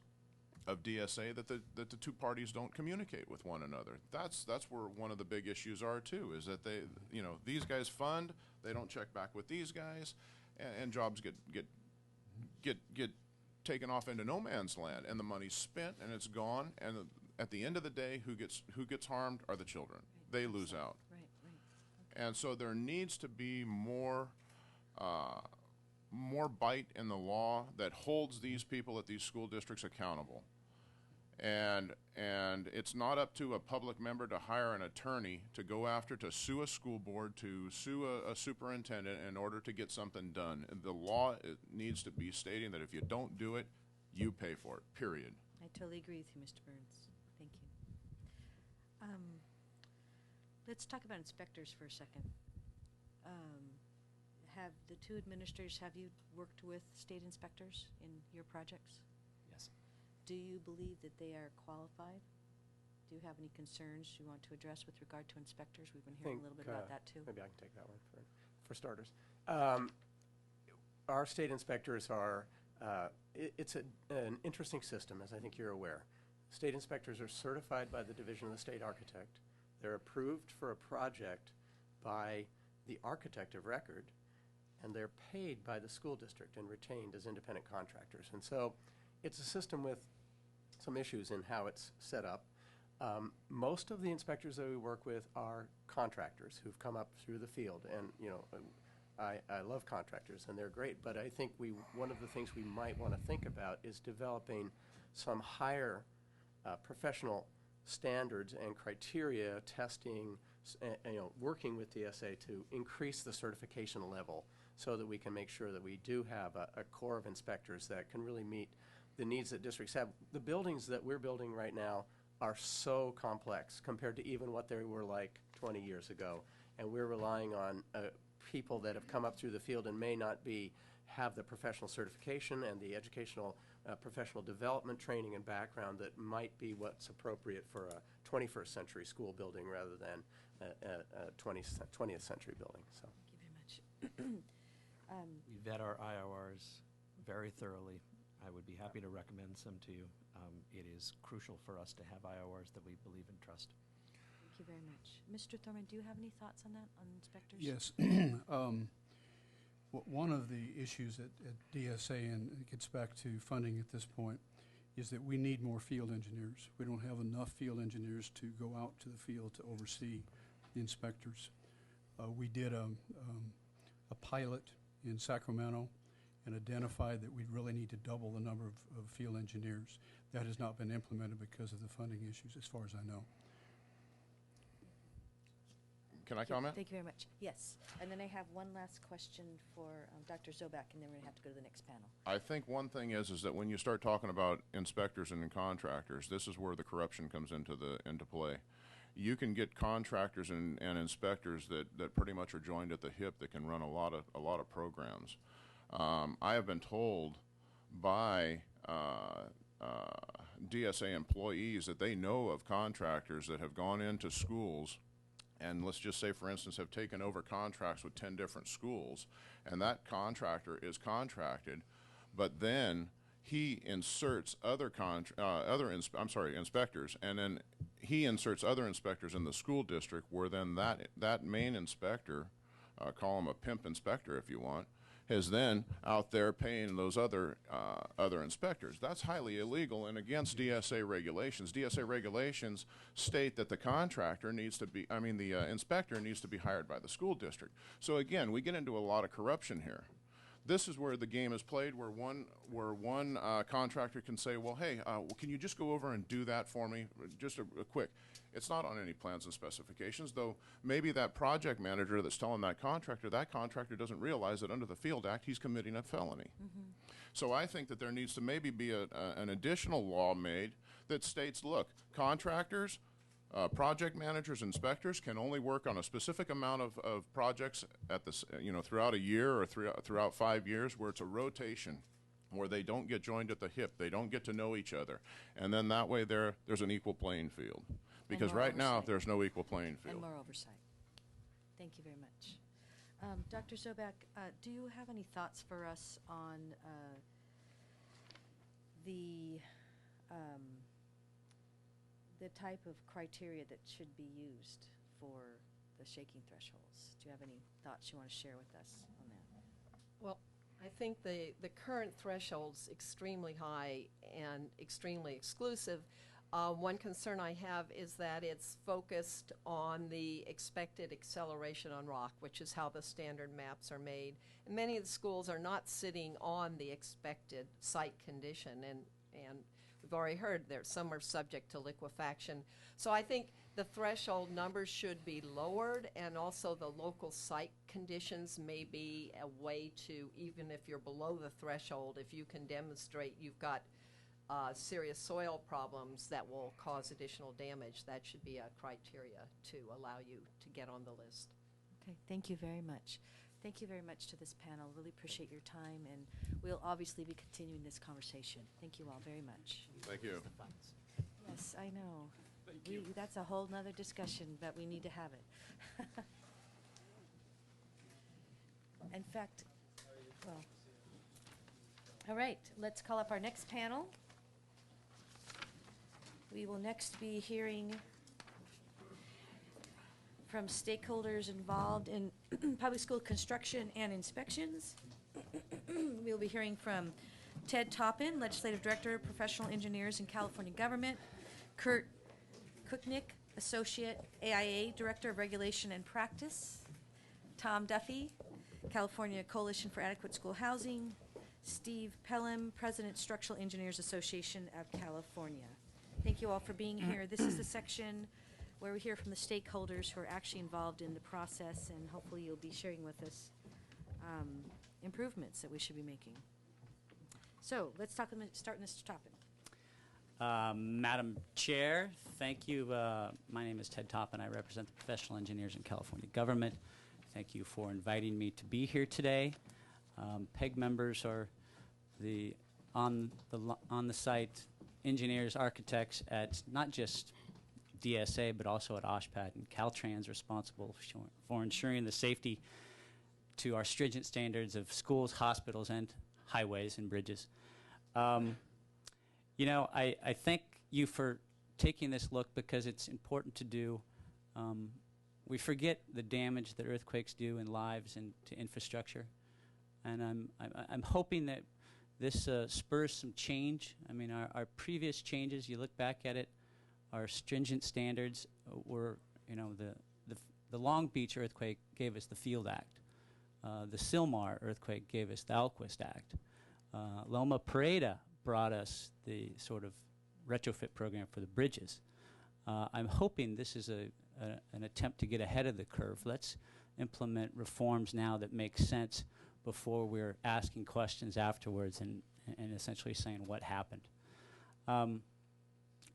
of DSA that the two parties don't communicate with one another. That's where one of the big issues are too, is that they, these guys fund, they don't check back with these guys, and jobs get taken off into no man's land, and the money's spent and it's gone, and at the end of the day, who gets harmed are the children. They lose out. Right. And so there needs to be more bite in the law that holds these people at these school districts accountable. And it's not up to a public member to hire an attorney to go after, to sue a school board, to sue a superintendent in order to get something done. And the law needs to be stating that if you don't do it, you pay for it, period. I totally agree with you, Mr. Burns. Thank you. Let's talk about inspectors for a second. Have the two administrators, have you worked with state inspectors in your projects? Do you believe that they are qualified? Do you have any concerns you want to address with regard to inspectors? We've been hearing a little bit about that too. Maybe I can take that one for starters. Our state inspectors are, it's an interesting system, as I think you're aware. State inspectors are certified by the Division of the State Architect. They're approved for a project by the architect of record, and they're paid by the school district and retained as independent contractors. And so it's a system with some issues in how it's set up. Most of the inspectors that we work with are contractors who've come up through the field, and I love contractors and they're great, but I think one of the things we might want to think about is developing some higher professional standards and criteria, testing, working with DSA to increase the certification level so that we can make sure that we do have a core of inspectors that can really meet the needs that districts have. The buildings that we're building right now are so complex compared to even what they were like 20 years ago, and we're relying on people that have come up through the field and may not have the professional certification and the educational professional development training and background that might be what's appropriate for a 21st century school building rather than a 20th century building. So. Thank you very much. We vet our IORs very thoroughly. I would be happy to recommend some to you. It is crucial for us to have IORs that we believe and trust. Thank you very much. Mr. Thurman, do you have any thoughts on that, on inspectors? Yes. One of the issues at DSA, and it gets back to funding at this point, is that we need more field engineers. We don't have enough field engineers to go out to the field to oversee the inspectors. We did a pilot in Sacramento and identified that we'd really need to double the number of field engineers. That has not been implemented because of the funding issues, as far as I know. Can I comment? Thank you very much. Yes. And then I have one last question for Dr. Zobak, and then we're going to have to go to the next panel. I think one thing is that when you start talking about inspectors and contractors, this is where the corruption comes into play. You can get contractors and inspectors that pretty much are joined at the hip that can run a lot of programs. I have been told by DSA employees that they know of contractors that have gone into schools and, let's just say, for instance, have taken over contracts with 10 different schools, and that contractor is contracted, but then he inserts inspectors, and then he inserts other inspectors in the school district, where then that main inspector, call him a pimp inspector if you want, is then out there paying those other inspectors. That's highly illegal and against DSA regulations. DSA regulations state that the inspector needs to be hired by the school district. So again, we get into a lot of corruption here. This is where the game is played, where one contractor can say, well, hey, can you just go over and do that for me? Just a quick. It's not on any plans and specifications, though maybe that project manager that's telling that contractor doesn't realize that under the Field Act, he's committing a felony. Mm-hmm. So I think that there needs to maybe be an additional law made that states, look, contractors, project managers, inspectors can only work on a specific amount of projects at throughout a year or throughout 5 years, where it's a rotation, where they don't get joined at the hip, they don't get to know each other, and then that way there's an equal playing field. Because right now there's no equal playing field. And more oversight. Thank you very much. Dr. Zobak, do you have any thoughts for us on the type of criteria that should be used for the shaking thresholds? Do you have any thoughts you want to share with us on that? Well, I think the current threshold's extremely high and extremely exclusive. One concern I have is that it's focused on the expected acceleration on rock, which is how the standard maps are made. And many of the schools are not sitting on the expected site condition, and we've already heard that some are subject to liquefaction. So I think the threshold numbers should be lowered, and also the local site conditions may be a way to, even if you're below the threshold, if you can demonstrate you've got serious soil problems that will cause additional damage, that should be a criteria to allow you to get on the list. Okay, thank you very much. Thank you very much to this panel. Really appreciate your time, and we'll obviously be continuing this conversation. Thank you all very much. Thank you. The funds. Yes, I know. That's a whole nother discussion, but we need to have it. In fact, well, all right, let's call up our next panel. We will next be hearing from stakeholders involved in public school construction and inspections. We'll be hearing from Ted Toppin, Legislative Director, Professional Engineers in California Government, Kurt Cooknick, Associate AIA Director of Regulation and Practice, Tom Duffy, California Coalition for Adequate School Housing, Steve Pelham, President, Structural Engineers Association of California. Thank you all for being here. This is the section where we hear from the stakeholders who are actually involved in the process, and hopefully you'll be sharing with us improvements that we should be making. So let's start with Mr. Toppin. Madam Chair, thank you. My name is Ted Toppin. I represent the professional engineers in California government. Thank you for inviting me to be here today. PEG members are on the site engineers, architects at not just DSA, but also at OSHPAD, and Caltrans responsible for ensuring the safety to our stringent standards of schools, hospitals, and highways and bridges. You know, I thank you for taking this look because it's important to do. We forget the damage that earthquakes do in lives and to infrastructure, and I'm hoping that this spurs some change. I mean, our previous changes, you look back at it, our stringent standards were, you know, the Long Beach earthquake gave us the Field Act. The Sylmar earthquake gave us the Alquist Act. Loma Prieta brought us the sort of retrofit program for the bridges. I'm hoping this is an attempt to get ahead of the curve. Let's implement reforms now that make sense before we're asking questions afterwards and essentially saying what happened.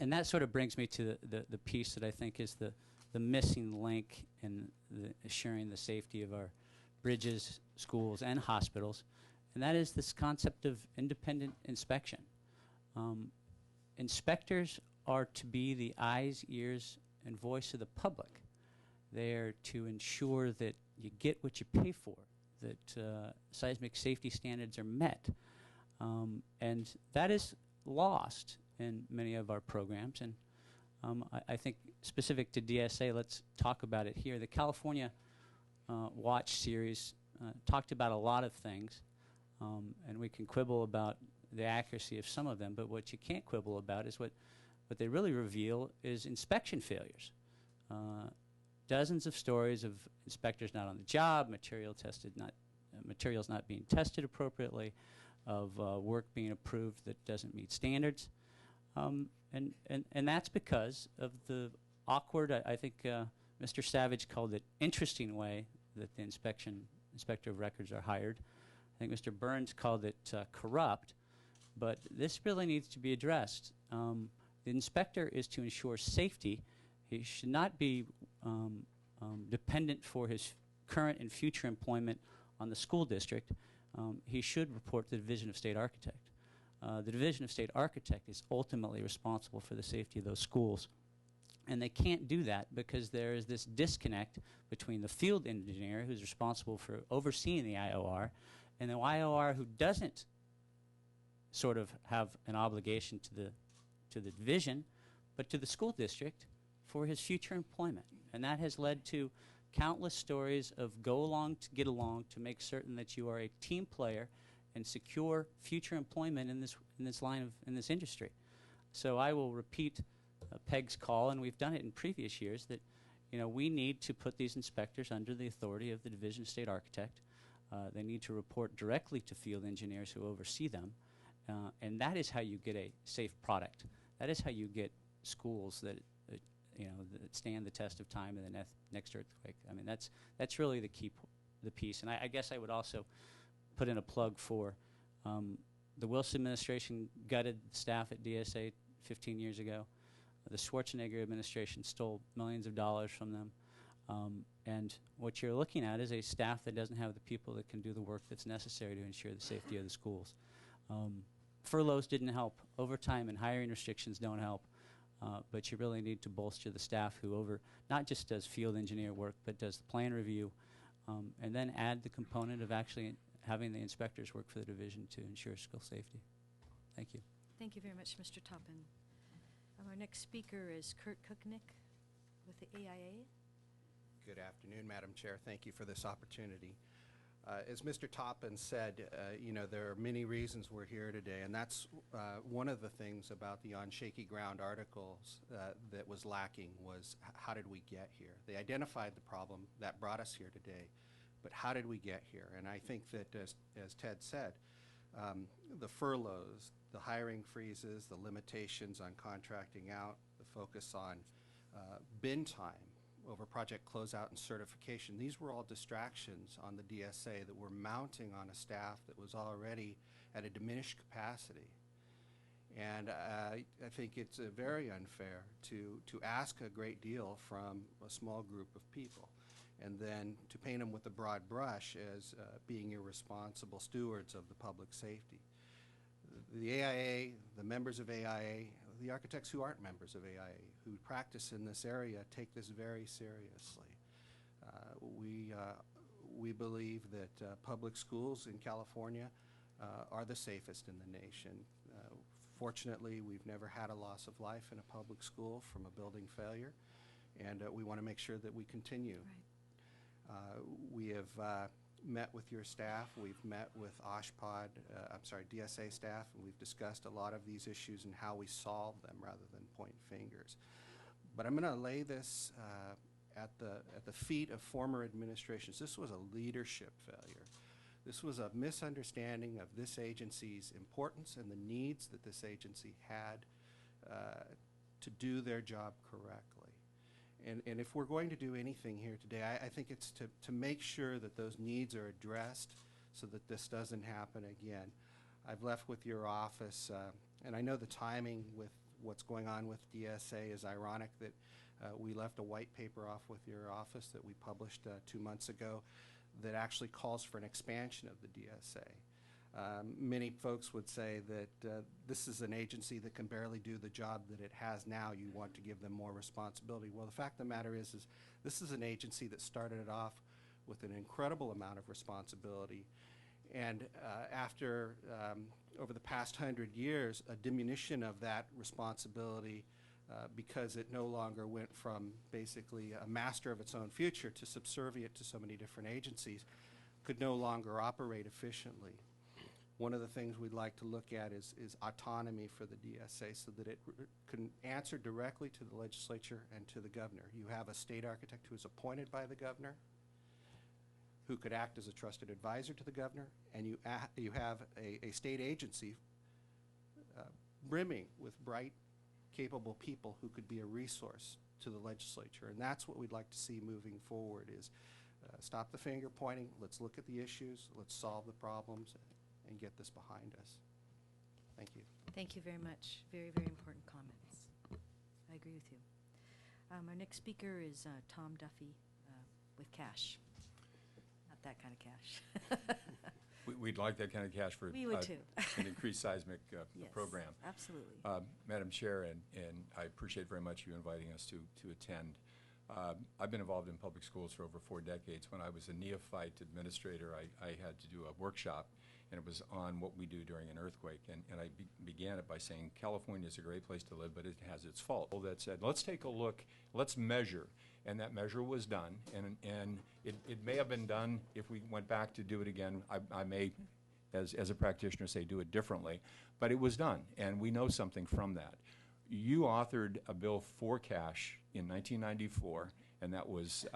And that sort of brings me to the piece that I think is the missing link in assuring the safety of our bridges, schools, and hospitals, and that is this concept of independent inspection. Inspectors are to be the eyes, ears, and voice of the public. They are to ensure that you get what you pay for, that seismic safety standards are met. And that is lost in many of our programs. And I think specific to DSA, let's talk about it here. The California Watch series talked about a lot of things, and we can quibble about the accuracy of some of them, but what you can't quibble about is what they really reveal is inspection failures. Dozens of stories of inspectors not on the job, materials not being tested appropriately, of work being approved that doesn't meet standards. And that's because of the awkward, I think Mr. Savage called it interesting way that the inspector of records are hired. I think Mr. Burns called it corrupt, but this really needs to be addressed. The inspector is to ensure safety. He should not be dependent for his current and future employment on the school district. He should report to the Division of State Architect. The Division of State Architect is ultimately responsible for the safety of those schools. And they can't do that because there is this disconnect between the field engineer, who's responsible for overseeing the IOR, and the IOR who doesn't sort of have an obligation to the division, but to the school district for his future employment. And that has led to countless stories of go along to get along to make certain that you are a team player and secure future employment in this industry. So I will repeat Peg's call, and we've done it in previous years, that we need to put these inspectors under the authority of the Division of State Architect. They need to report directly to field engineers who oversee them, and that is how you get a safe product. That is how you get schools that stand the test of time in the next earthquake. I mean, that's really the piece. And I guess I would also put in a plug for the Wilson administration gutted staff at DSA 15 years ago. The Schwarzenegger administration stole millions of dollars from them. And what you're looking at is a staff that doesn't have the people that can do the work that's necessary to ensure the safety of the schools. Furloughs didn't help. Overtime and hiring restrictions don't help. But you really need to bolster the staff who not just does field engineer work, but does the plan review, and then add the component of actually having the inspectors work for the division to ensure school safety. Thank you. Thank you very much, Mr. Toppin. Our next speaker is Kurt Kuknick with the AIA. Good afternoon, Madam Chair. Thank you for this opportunity. As Mr. Toppin said, you know, there are many reasons we're here today, and that's one of the things about the On Shaky Ground articles that was lacking was how did we get here? They identified the problem that brought us here today, but how did we get here? And I think that, as Ted said, the furloughs, the hiring freezes, the limitations on contracting out, the focus on bin time over project closeout and certification, these were all distractions on the DSA that were mounting on a staff that was already at a diminished capacity. And I think it's very unfair to ask a great deal from a small group of people and then to paint them with a broad brush as being irresponsible stewards of the public safety. The AIA, the members of AIA, the architects who aren't members of AIA, who practice in this area, take this very seriously. We believe that public schools in California are the safest in the nation. Fortunately, we've never had a loss of life in a public school from a building failure, and we want to make sure that we continue. Right. We have met with your staff, we've met with DSA staff, and we've discussed a lot of these issues and how we solve them rather than point fingers. But I'm going to lay this at the feet of former administrations. This was a leadership failure. This was a misunderstanding of this agency's importance and the needs that this agency had to do their job correctly. And if we're going to do anything here today, I think it's to make sure that those needs are addressed so that this doesn't happen again. I've left with your office, and I know the timing with what's going on with DSA is ironic that we left a white paper off with your office that we published 2 months ago that actually calls for an expansion of the DSA. Many folks would say that this is an agency that can barely do the job that it has now. You want to give them more responsibility. Well, the fact of the matter is this is an agency that started off with an incredible amount of responsibility. And after, over the past 100 years, a diminution of that responsibility because it no longer went from basically a master of its own future to subservient to so many different agencies, could no longer operate efficiently. One of the things we'd like to look at is autonomy for the DSA so that it can answer directly to the legislature and to the governor. You have a state architect who is appointed by the governor, who could act as a trusted advisor to the governor, and you have a state agency brimming with bright, capable people who could be a resource to the legislature. And that's what we'd like to see moving forward is stop the finger pointing, let's look at the issues, let's solve the problems, and get this behind us. Thank you. Thank you very much. Very, very important comments. I agree with you. Our next speaker is Tom Duffy with cash. Not that kind of cash. We'd like that kind of cash for We would too. an increased seismic Yes, program. absolutely. Madam Chair, and I appreciate very much you inviting us to attend. I've been involved in public schools for over 4 decades. When I was a neophyte administrator, I had to do a workshop, and it was on what we do during an earthquake. And I began it by saying, California is a great place to live, but it has its faults. That said, let's take a look, let's measure. And that measure was done, and it may have been done if we went back to do it again. I may, as a practitioner, say do it differently, but it was done, and we know something from that. You authored a bill for cash in 1994, and that was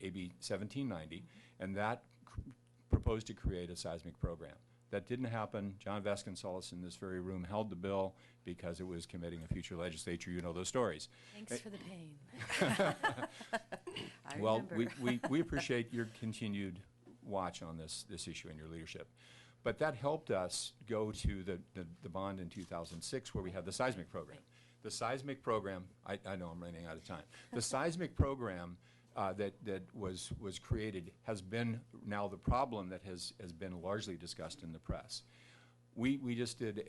AB 1790, and that proposed to create a seismic program. That didn't happen. John Vasconcellos in this very room held the bill because it was committing a future legislature. You know those stories. Thanks for the pain. Well, remember. we appreciate your continued watch on this issue and your leadership. But that helped us go to the bond in 2006 where we had the seismic program. Right. The seismic program, I know I'm running out of time. The seismic program that was created has been now the problem that has been largely discussed in the press. We just did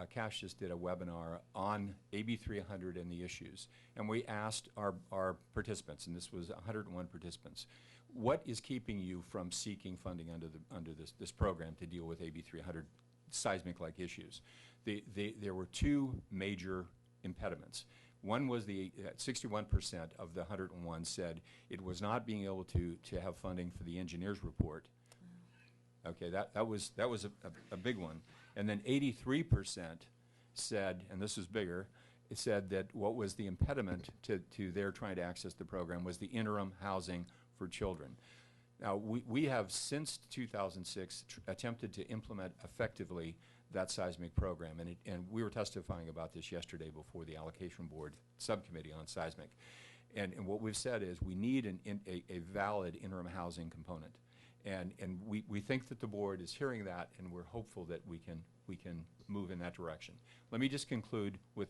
Cash just did a webinar on AB 300 and the issues, and we asked our participants, and this was 101 participants, what is keeping you from seeking funding under this program to deal with AB 300 seismic-like issues? There were two major impediments. One was the 61% of the 101 said it was not being able to have funding for the engineer's report. Okay, that was a big one. And then 83% said, and this is bigger, it said that what was the impediment to their trying to access the program was the interim housing for children. Now, we have since 2006 attempted to implement effectively that seismic program, and we were testifying about this yesterday before the allocation board subcommittee on seismic. And what we've said is we need a valid interim housing component. And we think that the board is hearing that, and we're hopeful that we can move in that direction. Let me just conclude with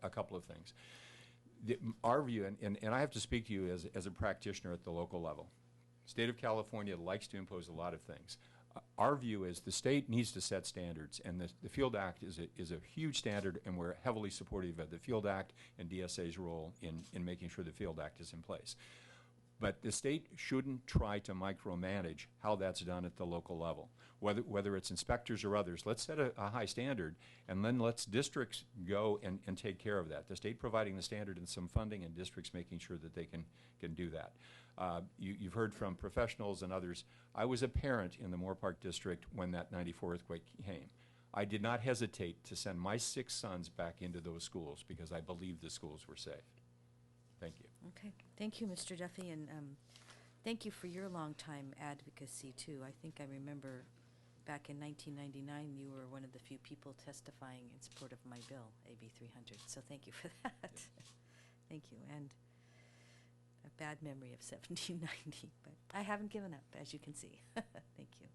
a couple of things. Our view, and I have to speak to you as a practitioner at the local level. State of California likes to impose a lot of things. Our view is the state needs to set standards, and the Field Act is a huge standard, and we're heavily supportive of the Field Act and DSA's role in making sure the Field Act is in place. But the state shouldn't try to micromanage how that's done at the local level, whether it's inspectors or others. Let's set a high standard, and then let's districts go and take care of that. The state providing the standard and some funding, and districts making sure that they can do that. You've heard from professionals and others. I was a parent in the Moore Park District when that '94 earthquake came. I did not hesitate to send my 6 sons back into those schools because I believed the schools were safe. Thank you. Okay, thank you, Mr. Duffy, and thank you for your long-time advocacy, too. I think I remember back in 1999, you were one of the few people testifying in support of my bill, AB 300, so thank you for that. Thank you, and a bad memory of 1790, but I haven't given up, as you can see. Thank you.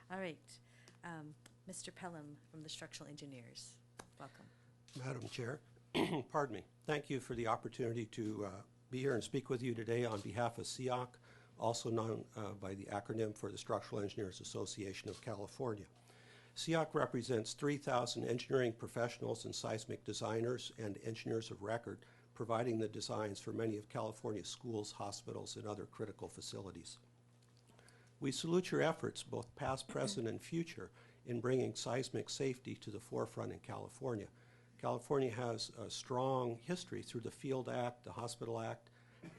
All right, Mr. Pelham from the Structural Engineers, welcome. Madam Chair, pardon me. Thank you for the opportunity to be here and speak with you today on behalf of SEOC, also known by the acronym for the Structural Engineers Association of California. SEOC represents 3,000 engineering professionals and seismic designers and engineers of record, providing the designs for many of California's schools, hospitals, and other critical facilities. We salute your efforts, both past, present, and future, in bringing seismic safety to the forefront in California. California has a strong history through the Field Act, the Hospital Act,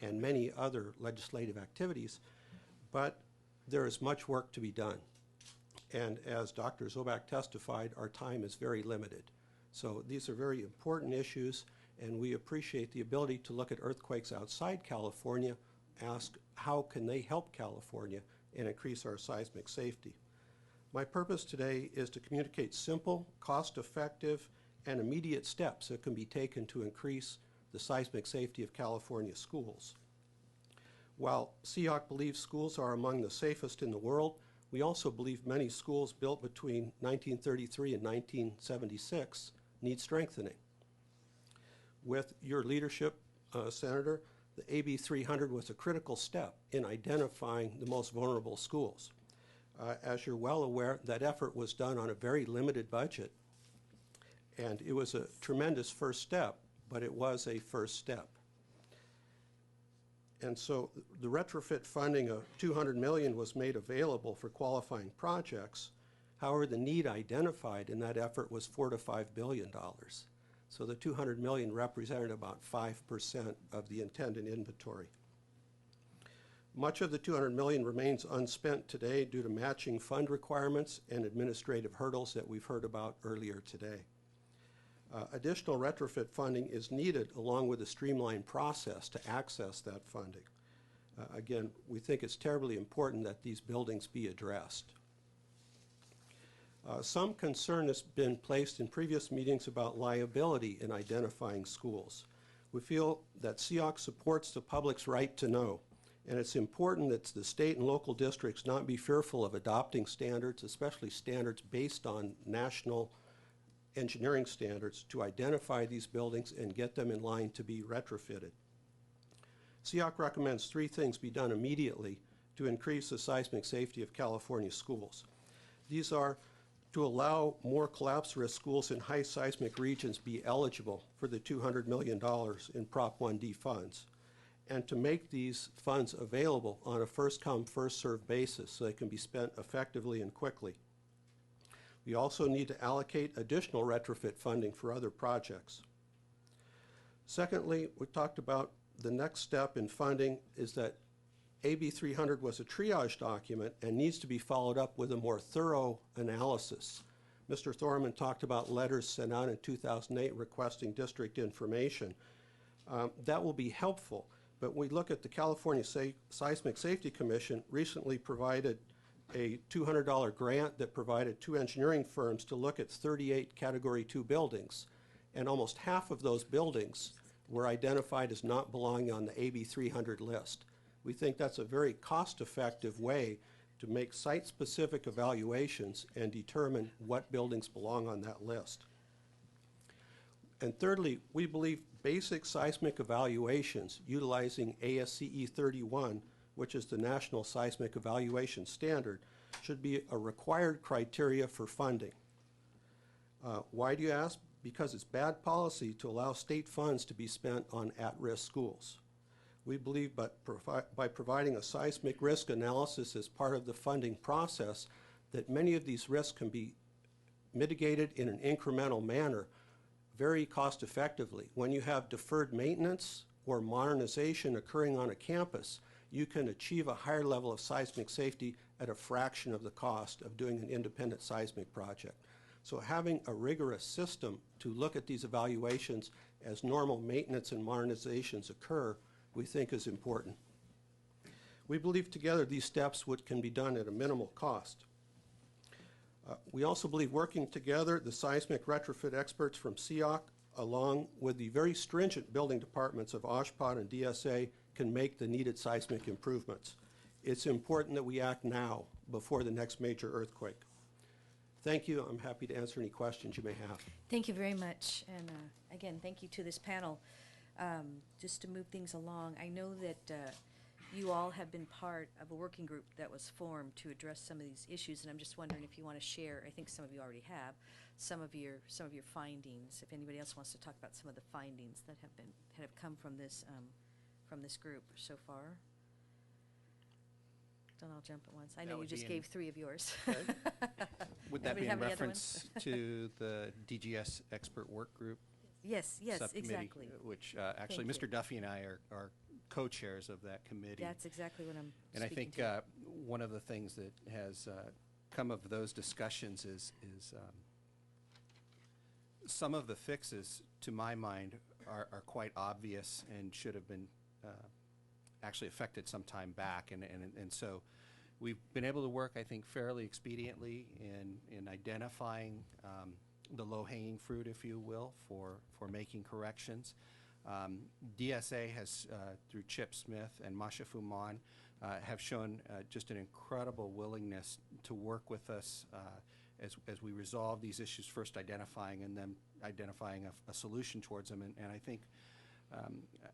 and many other legislative activities, but there is much work to be done. And as Dr. Zobak testified, our time is very limited. So these are very important issues, and we appreciate the ability to look at earthquakes outside California, ask how can they help California and increase our seismic safety. My purpose today is to communicate simple, cost-effective, and immediate steps that can be taken to increase the seismic safety of California schools. While SEOC believes schools are among the safest in the world, we also believe many schools built between 1933 and 1976 need strengthening. With your leadership, Senator, the AB 300 was a critical step in identifying the most vulnerable schools. As you're well aware, that effort was done on a very limited budget, and it was a tremendous first step, but it was a first step. And so the retrofit funding of $200 million was made available for qualifying projects. However, the need identified in that effort was $4 to $5 billion. So the $200 million represented about 5% of the intended inventory. Much of the $200 million remains unspent today due to matching fund requirements and administrative hurdles that we've heard about earlier today. Additional retrofit funding is needed along with a streamlined process to access that funding. Again, we think it's terribly important that these buildings be addressed. Some concern has been placed in previous meetings about liability in identifying schools. We feel that SEOC supports the public's right to know, and it's important that the state and local districts not be fearful of adopting standards, especially standards based on national engineering standards, to identify these buildings and get them in line to be retrofitted. SEOC recommends 3 things be done immediately to increase the seismic safety of California schools. These are to allow more collapse risk schools in high seismic regions be eligible for the $200 million in Prop 1D funds, and to make these funds available on a first-come, first-served basis so they can be spent effectively and quickly. We also need to allocate additional retrofit funding for other projects. Secondly, we talked about the next step in funding is that AB 300 was a triage document and needs to be followed up with a more thorough analysis. Mr. Thorman talked about letters sent out in 2008 requesting district information. That will be helpful, but we look at the California Seismic Safety Commission recently provided a $200 grant that provided 2 engineering firms to look at 38 Category 2 buildings, and almost half of those buildings were identified as not belonging on the AB 300 list. We think that's a very cost-effective way to make site-specific evaluations and determine what buildings belong on that list. And thirdly, we believe basic seismic evaluations utilizing ASCE 31, which is the National Seismic Evaluation Standard, should be a required criteria for funding. Why do you ask? Because it's bad policy to allow state funds to be spent on at-risk schools. We believe by providing a seismic risk analysis as part of the funding process that many of these risks can be mitigated in an incremental manner very cost effectively. When you have deferred maintenance or modernization occurring on a campus, you can achieve a higher level of seismic safety at a fraction of the cost of doing an independent seismic project. So having a rigorous system to look at these evaluations as normal maintenance and modernizations occur, we think is important. We believe together these steps can be done at a minimal cost. We also believe working together, the seismic retrofit experts from SEOC, along with the very stringent building departments of OSHPD and DSA, can make the needed seismic improvements. It's important that we act now before the next major earthquake. Thank you. I'm happy to answer any questions you may have. Thank you very much. And again, thank you to this panel. Just to move things along, I know that you all have been part of a working group that was formed to address some of these issues, and I'm just wondering if you want to share, I think some of you already have, some of your findings, if anybody else wants to talk about some of the findings that have come from this group so far. Don't all jump at once. I know you just gave 3 of yours. Would that Anybody be in have any other reference to the DGS expert work group? Yes, Subcommittee, exactly. Which actually Thank you. Mr. Duffy and I are co-chairs of that committee. That's exactly what I'm And I speaking think to. one of the things that has come of those discussions is some of the fixes, to my mind, are quite obvious and should have been actually affected some time back. And so we've been able to work, I think, fairly expediently in identifying the low-hanging fruit, if you will, for making corrections. DSA has, through Chip Smith and Masha Fuman, have shown just an incredible willingness to work with us as we resolve these issues, first identifying and then identifying a solution towards them. And I think,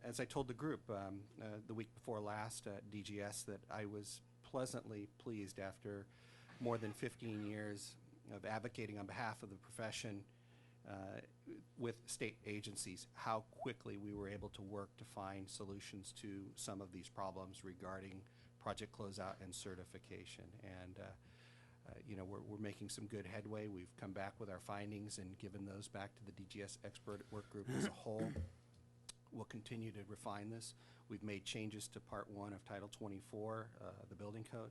as I told the group the week before last at DGS, that I was pleasantly pleased after more than 15 years of advocating on behalf of the profession with state agencies, how quickly we were able to work to find solutions to some of these problems regarding project closeout and certification. And you know, we're making some good headway. We've come back with our findings and given those back to the DGS expert work group as a whole. We'll continue to refine this. We've made changes to Part 1 of Title 24, the building code.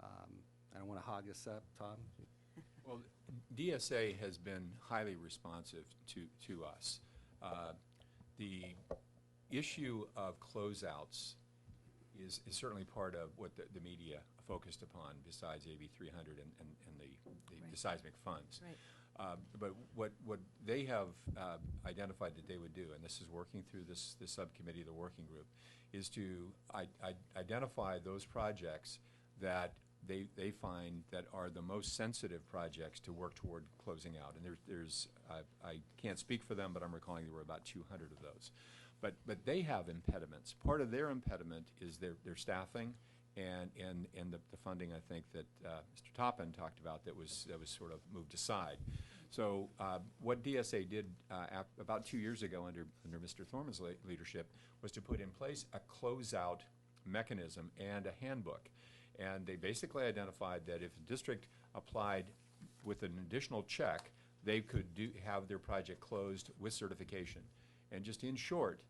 I don't want to hog this up, Tom. Well, DSA has been highly responsive to us. The issue of closeouts is certainly part of what the media focused upon, besides AB 300 and the seismic funds. Right. But what they have identified that they would do, and this is working through this subcommittee, the working group, is to identify those projects that they find that are the most sensitive projects to work toward closing out. And there's I can't speak for them, but I'm recalling there were about 200 of those. But they have impediments. Part of their impediment is their staffing and the funding, I think, that Mr. Toppin talked about that was sort of moved aside. So what DSA did about 2 years ago under Mr. Thorman's leadership was to put in place a closeout mechanism and a handbook. And they basically identified that if a district applied with an additional check, they could have their project closed with certification. And just in short,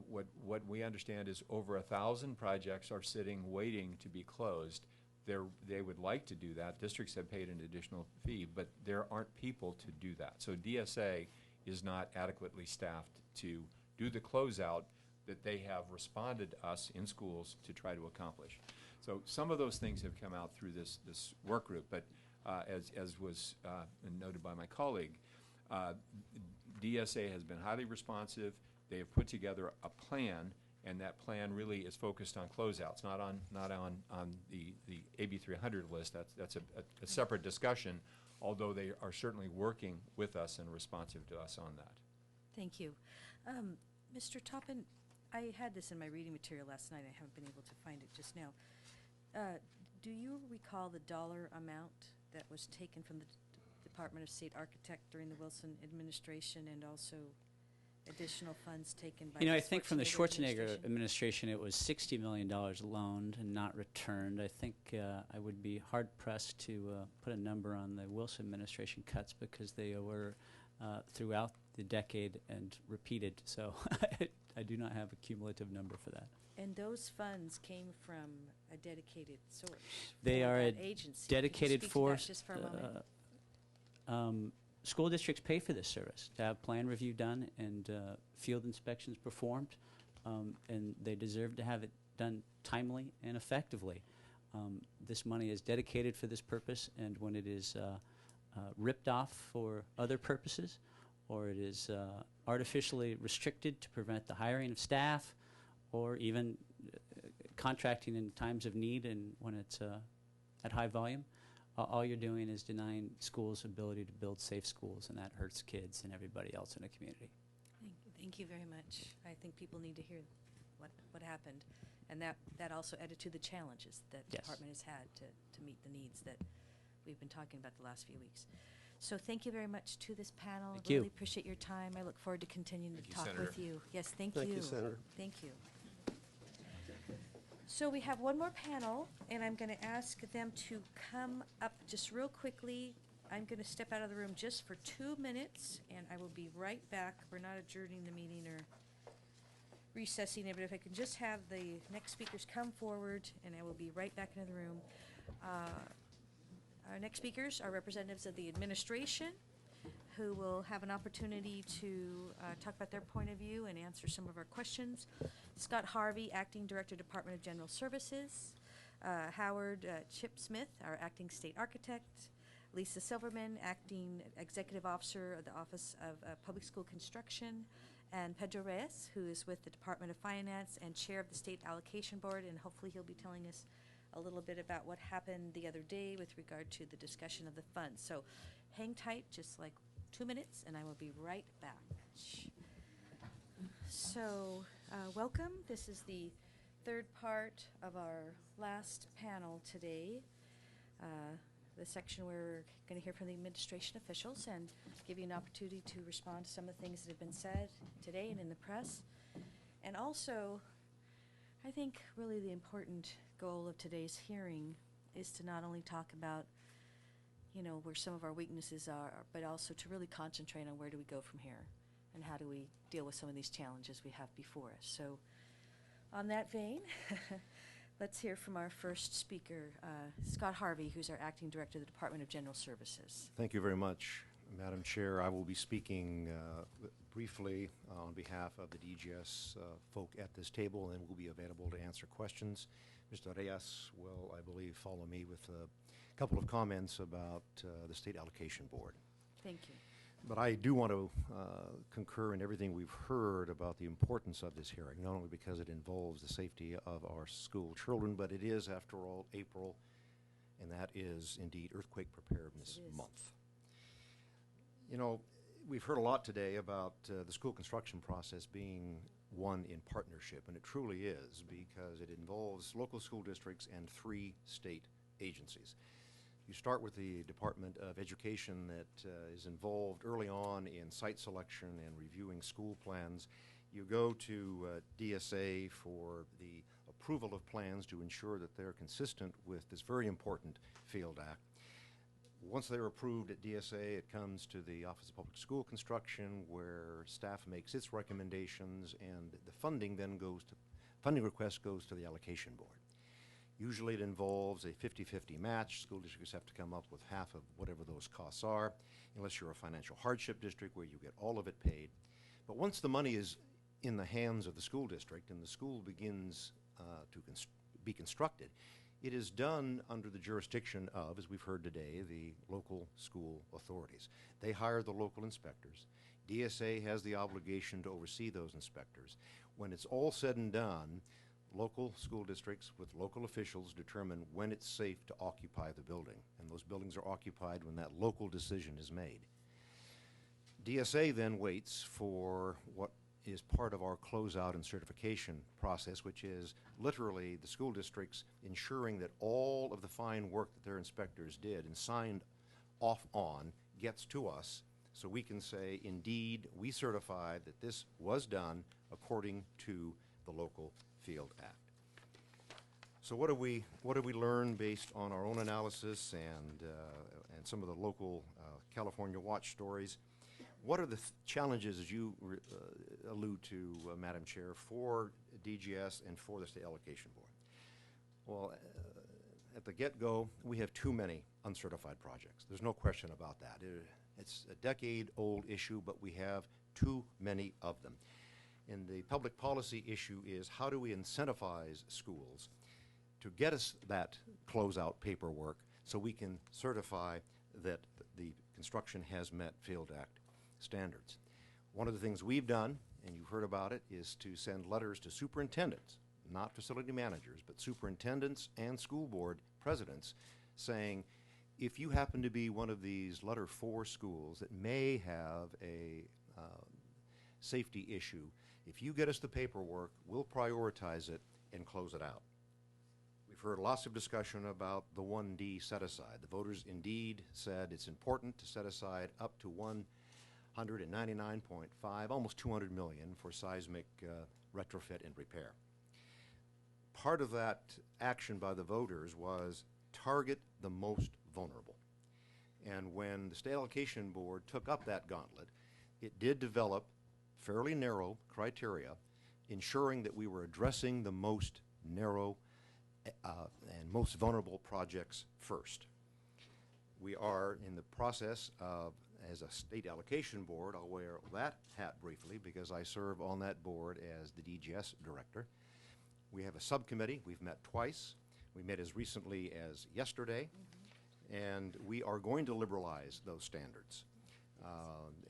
what we understand is over 1,000 projects are sitting waiting to be closed. They would like to do that. Districts have paid an additional fee, but there aren't people to do that. So DSA is not adequately staffed to do the closeout that they have responded to us in schools to try to accomplish. So some of those things have come out through this work group, but as was noted by my colleague, DSA has been highly responsive. They have put together a plan, and that plan really is focused on closeouts, not on the AB 300 list. That's a separate discussion, although they are certainly working with us and responsive to us on that. Thank you. Mr. Toppin, I had this in my reading material last night. I haven't been able to find it just now. Do you recall the dollar amount that was taken from the Department of State Architect during the Wilson administration, and also additional funds taken by I think from the Schwarzenegger administration, it was $60 million loaned and not returned. I think I would be hard-pressed to put a number on the Wilson administration cuts, because they were throughout the decade and repeated. So I do not have a cumulative number for that. And those funds came from a dedicated source? They for are a that agency. dedicated Can you speak to that force. just for a moment? School districts pay for this service, to have plan review done and field inspections performed, and they deserve to have it done timely and effectively. This money is dedicated for this purpose, and when it is ripped off for other purposes, or it is artificially restricted to prevent the hiring of staff, or even contracting in times of need and when it's at high volume, all you're doing is denying schools' ability to build safe schools, and that hurts kids and everybody else in the community. Thank you very much. I think people need to hear what happened, and that also added to the challenges that the department has had to meet the needs that we've been talking about the last few weeks. So thank you very much to this panel. Thank you. Really appreciate your time. I look forward to continuing to talk Senator. with you. Yes, thank Thank you, Senator. Thank you. So we have one more panel, and I'm going to ask them to come up just real quickly. I'm going to step out of the room just for 2 minutes, and I will be right back. We're not adjourning the meeting or recessing it, but if I can just have the next speakers come forward, and I will be right back into the room. Our next speakers are representatives of the administration, who will have an opportunity to talk about their point of view and answer some of our questions. Scott Harvey, Acting Director, Department of General Services. Howard Chip Smith, our Acting State Architect. Lisa Silverman, Acting Executive Officer of the Office of Public School Construction. And Pedro Reyes, who is with the Department of Finance and Chair of the State Allocation Board, and hopefully he'll be telling us a little bit about what happened the other day with regard to the discussion of the funds. So hang tight, just like 2 minutes, and I will be right back. So, welcome. This is the third part of our last panel today. The section where we're going to hear from the administration officials and give you an opportunity to respond to some of the things that have been said today and in the press. And also, I think really the important goal of today's hearing is to not only talk about where some of our weaknesses are, but also to really concentrate on where do we go from here and how do we deal with some of these challenges we have before us. So on that vein, let's hear from our first speaker, Scott Harvey, who's our Acting Director of the Department of General Services. Thank you very much, Madam Chair. I will be speaking briefly on behalf of the DGS folk at this table, and will be available to answer questions. Mr. Reyes will, I believe, follow me with a couple of comments about the State Allocation Board. Thank you. But I do want to concur in everything we've heard about the importance of this hearing, not only because it involves the safety of our school children, but it is, after all, April, and that is indeed Earthquake Preparedness Month. We've heard a lot today about the school construction process being one in partnership, and it truly is, because it involves local school districts and 3 state agencies. You start with the Department of Education that is involved early on in site selection and reviewing school plans. You go to DSA for the approval of plans to ensure that they're consistent with this very important Field Act. Once they're approved at DSA, it comes to the Office of Public School Construction, where staff makes its recommendations, and the funding then funding request goes to the allocation board. Usually it involves a 50-50 match. School districts have to come up with half of whatever those costs are, unless you're a financial hardship district where you get all of it paid. But once the money is in the hands of the school district and the school begins to be constructed, it is done under the jurisdiction of, as we've heard today, the local school authorities. They hire the local inspectors. DSA has the obligation to oversee those inspectors. When it's all said and done, local school districts with local officials determine when it's safe to occupy the building, and those buildings are occupied when that local decision is made. DSA then waits for what is part of our closeout and certification process, which is literally the school districts ensuring that all of the fine work that their inspectors did and signed off on gets to us, so we can say, indeed, we certify that this was done according to the local Field Act. So what do we learn based on our own analysis and some of the local California Watch stories? What are the challenges, as you allude to, Madam Chair, for DGS and for the State Allocation Board? Well, at the get-go, we have too many uncertified projects. There's no question about that. It's a decade-old issue, but we have too many of them. And the public policy issue is, how do we incentivize schools to get us that closeout paperwork so we can certify that the construction has met Field Act standards? One of the things we've done, and you've heard about it, is to send letters to superintendents, not facility managers, but superintendents and school board presidents, saying, if you happen to be one of these Letter 4 schools that may have a safety issue, if you get us the paperwork, we'll prioritize it and close it out. We've heard lots of discussion about the 1D set-aside. The voters indeed said it's important to set aside up to 199.5, almost 200 million for seismic retrofit and repair. Part of that action by the voters was target the most vulnerable. And when the State Allocation Board took up that gauntlet, it did develop fairly narrow criteria, ensuring that we were addressing the most narrow and most vulnerable projects first. We are in the process of, as a State Allocation Board, I'll wear that hat briefly because I serve on that board as the DGS director. We have a subcommittee. We've met twice. We met as recently as yesterday, and we are going to liberalize those standards.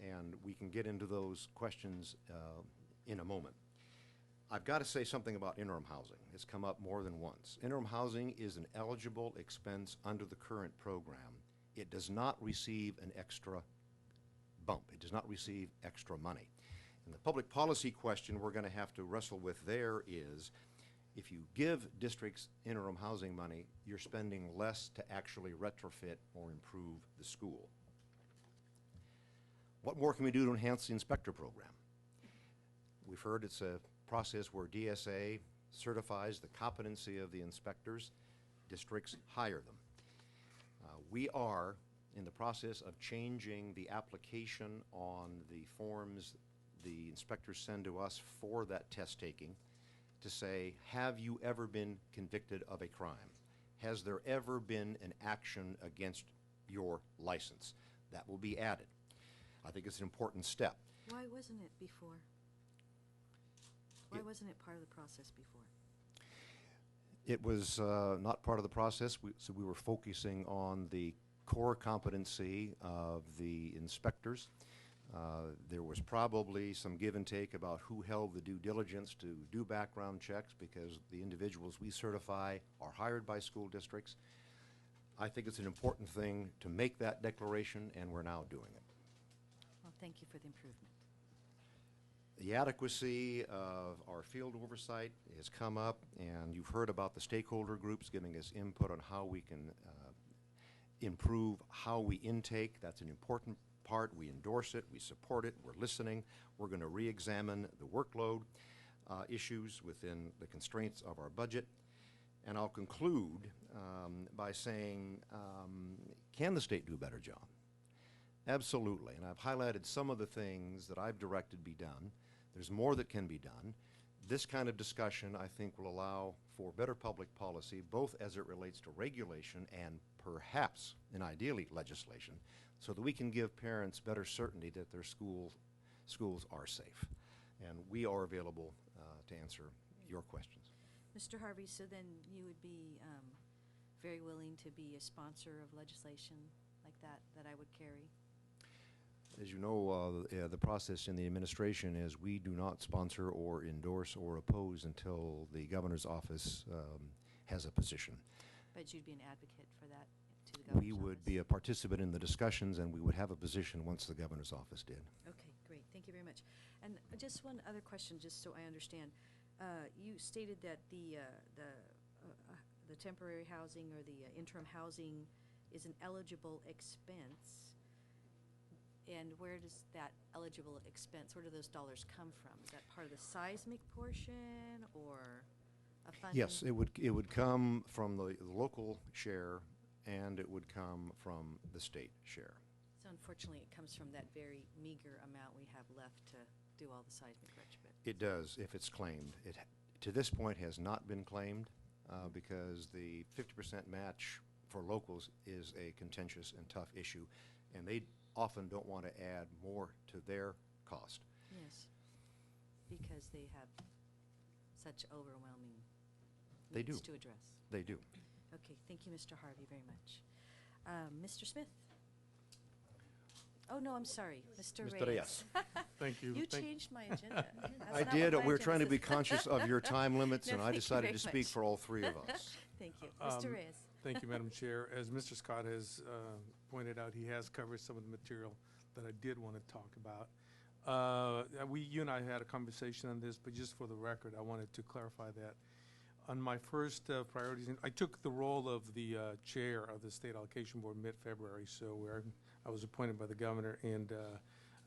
And we can get into those questions in a moment. I've got to say something about interim housing. It's come up more than once. Interim housing is an eligible expense under the current program. It does not receive an extra bump. It does not receive extra money. And the public policy question we're going to have to wrestle with there is, if you give districts interim housing money, you're spending less to actually retrofit or improve the school. What more can we do to enhance the inspector program? We've heard it's a process where DSA certifies the competency of the inspectors. Districts hire them. We are in the process of changing the application on the forms the inspectors send to us for that test taking to say, have you ever been convicted of a crime? Has there ever been an action against your license? That will be added. I think it's an important step. Why wasn't it before? Why wasn't it part of the process before? It was not part of the process, so we were focusing on the core competency of the inspectors. There was probably some give and take about who held the due diligence to do background checks, because the individuals we certify are hired by school districts. I think it's an important thing to make that declaration, and we're now doing it. Well, thank you for the improvement. The adequacy of our field oversight has come up, and you've heard about the stakeholder groups giving us input on how we can improve how we intake. That's an important part. We endorse it, we support it, we're listening. We're going to re-examine the workload issues within the constraints of our budget. And I'll conclude by saying, can the state do a better job? Absolutely, and I've highlighted some of the things that I've directed be done. There's more that can be done. This kind of discussion, I think, will allow for better public policy, both as it relates to regulation and perhaps, and ideally, legislation, so that we can give parents better certainty that their schools are safe. And we are available to answer your questions. Mr. Harvey, so then you would be very willing to be a sponsor of legislation like that I would carry? As you know, the process in the administration is we do not sponsor or endorse or oppose until the governor's office has a position. But you'd be an advocate for that to the governor's We would office? be a participant in the discussions, and we would have a position once the governor's office did. Okay, great. Thank you very much. And just one other question, just so I understand. You stated that the temporary housing or the interim housing is an eligible expense. And where does that eligible expense, where do those dollars come from? Is that part of the seismic portion or a funding? Yes, it would come from the local share, and it would come from the state share. So unfortunately, it comes from that very meager amount we have left to do all the seismic retrofit. It does, if it's claimed. It, to this point, has not been claimed because the 50% match for locals is a contentious and tough issue, and they often don't want to add more to their cost. Yes, because they have such overwhelming They needs do. to address. They do. Okay, thank you, Mr. Harvey, very much. Mr. Smith? Oh, no, I'm sorry, Mr. Mr. Reyes. Thank you. You Thank- changed my agenda. I That's not did. what my We're trying to agenda be says. conscious of your time limits, No, and I thank you decided very to speak much. for all three of us. Thank you. Mr. Reyes? Thank you, Madam Chair. As Mr. Scott has pointed out, he has covered some of the material that I did want to talk about. You and I had a conversation on this, but just for the record, I wanted to clarify that. On my first priorities, I took the role of the chair of the State Allocation Board mid-February, so where I was appointed by the governor, and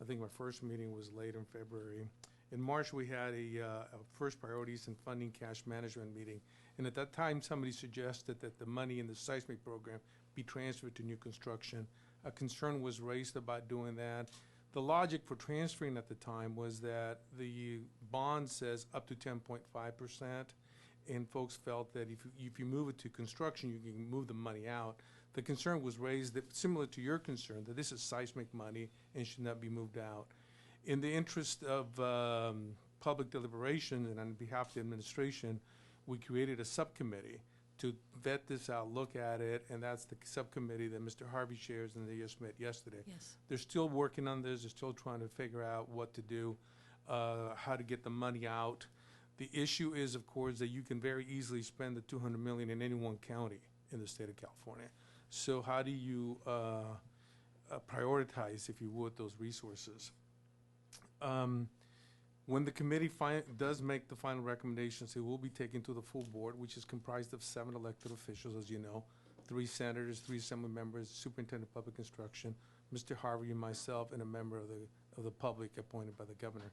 I think my first meeting was late in February. In March, we had a first priorities and funding cash management meeting, and at that time, somebody suggested that the money in the seismic program be transferred to new construction. A concern was raised about doing that. The logic for transferring at the time was that the bond says up to 10.5%, and folks felt that if you move it to construction, you can move the money out. The concern was raised that, similar to your concern, that this is seismic money and should not be moved out. In the interest of public deliberation and on behalf of the administration, we created a subcommittee to vet this out, look at it, and that's the subcommittee that Mr. Harvey chairs and they just met yesterday. Yes. They're still working on this. They're still trying to figure out what to do, how to get the money out. The issue is, of course, that you can very easily spend the $200 million in any one county in the state of California. So how do you prioritize, if you would, those resources? When the committee does make the final recommendations, it will be taken to the full board, which is comprised of 7 elected officials, as you know, 3 senators, 3 assembly members, superintendent of public instruction, Mr. Harvey, and myself, and a member of the public appointed by the governor.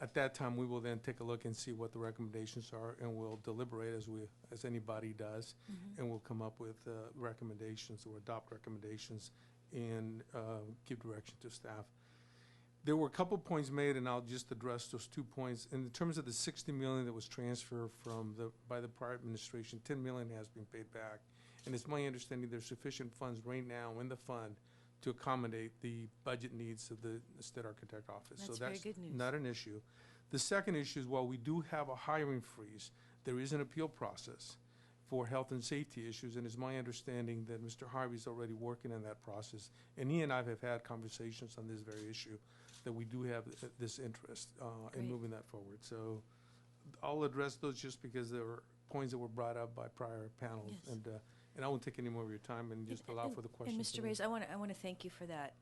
At that time, we will then take a look and see what the recommendations are, and we'll deliberate as anybody does, and we'll come up with recommendations or adopt recommendations and give direction to staff. There were a couple points made, and I'll just address those 2 points. In terms of the $60 million that was transferred by the prior administration, $10 million has been paid back, and it's my understanding there's sufficient funds right now in the fund to accommodate the budget needs of the state architect office. That's So very that's good news. not an issue. The second issue is, while we do have a hiring freeze, there is an appeal process for health and safety issues, and it's my understanding that Mr. Harvey's already working on that process. And he and I have had conversations on this very issue, that we do have this interest in Great. moving that forward. So I'll address those just because there were points that were brought up by prior panels. Yes. And I won't take any more of your time and just allow for the questions. And Mr. Reyes, I want to thank you for that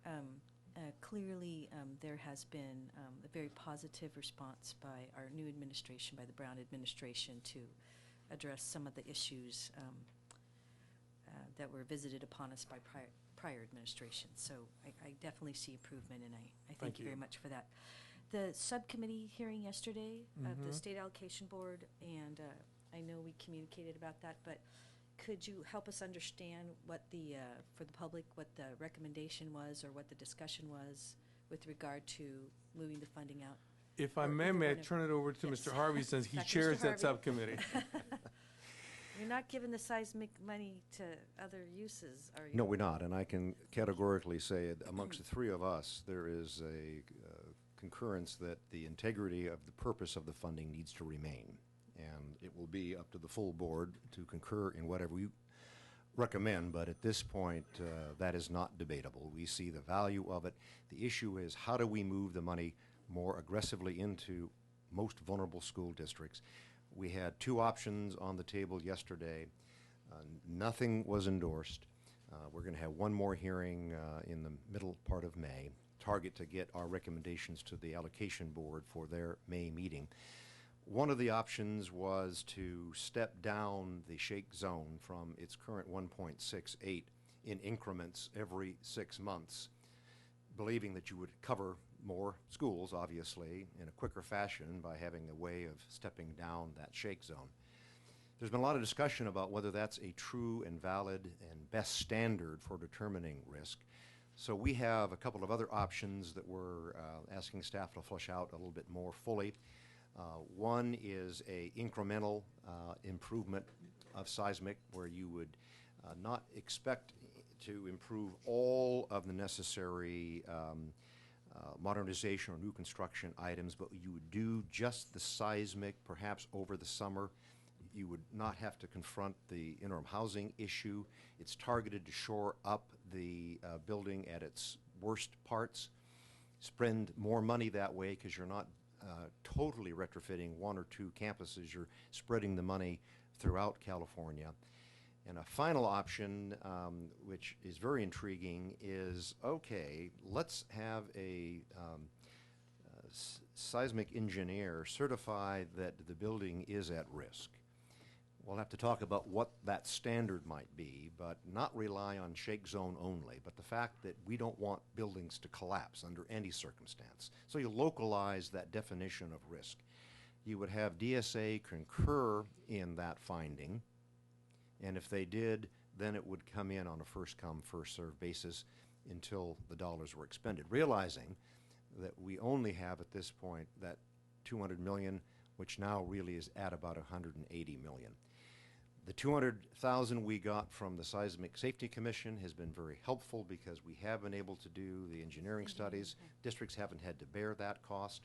Clearly, there has been a very positive response by our new administration, by the Brown administration, to address some of the issues that were visited upon us by prior administrations. So I definitely see improvement, and I thank you very much for that. The subcommittee hearing yesterday of the State Allocation Board, and I know we communicated about that, but could you help us understand what the, for the public, what the recommendation was or what the discussion was with regard to moving the funding out? If I Or may, either may I one of- turn it over to Yes. Mr. Harvey since he Dr. Mr. chairs that Harvey? subcommittee? You're not giving the seismic money to other uses, are you? No, we're not, and I can categorically say it, amongst the three of us, there is a concurrence that the integrity of the purpose of the funding needs to remain. And it will be up to the full board to concur in whatever we recommend, but at this point, that is not debatable. We see the value of it. The issue is, how do we move the money more aggressively into most vulnerable school districts? We had two options on the table yesterday. Nothing was endorsed. We're going to have one more hearing in the middle part of May, target to get our recommendations to the allocation board for their May meeting. One of the options was to step down the shake zone from its current 1.68 in increments every 6 months, believing that you would cover more schools, obviously, in a quicker fashion by having a way of stepping down that shake zone. There's been a lot of discussion about whether that's a true and valid and best standard for determining risk. So we have a couple of other options that we're asking staff to flesh out a little bit more fully. One is a incremental improvement of seismic, where you would not expect to improve all of the necessary modernization or new construction items, but you would do just the seismic, perhaps over the summer. You would not have to confront the interim housing issue. It's targeted to shore up the building at its worst parts. Spend more money that way because you're not totally retrofitting one or two campuses. You're spreading the money throughout California. And a final option, which is very intriguing, is, okay, let's have a seismic engineer certify that the building is at risk. We'll have to talk about what that standard might be, but not rely on shake zone only, but the fact that we don't want buildings to collapse under any circumstance. So you localize that definition of risk. You would have DSA concur in that finding, and if they did, then it would come in on a first-come, first-served basis until the dollars were expended, realizing that we only have at this point that $200 million, which now really is at about $180 million. The $200,000 we got from the Seismic Safety Commission has been very helpful because we have been able to do the engineering studies. Districts haven't had to bear that cost.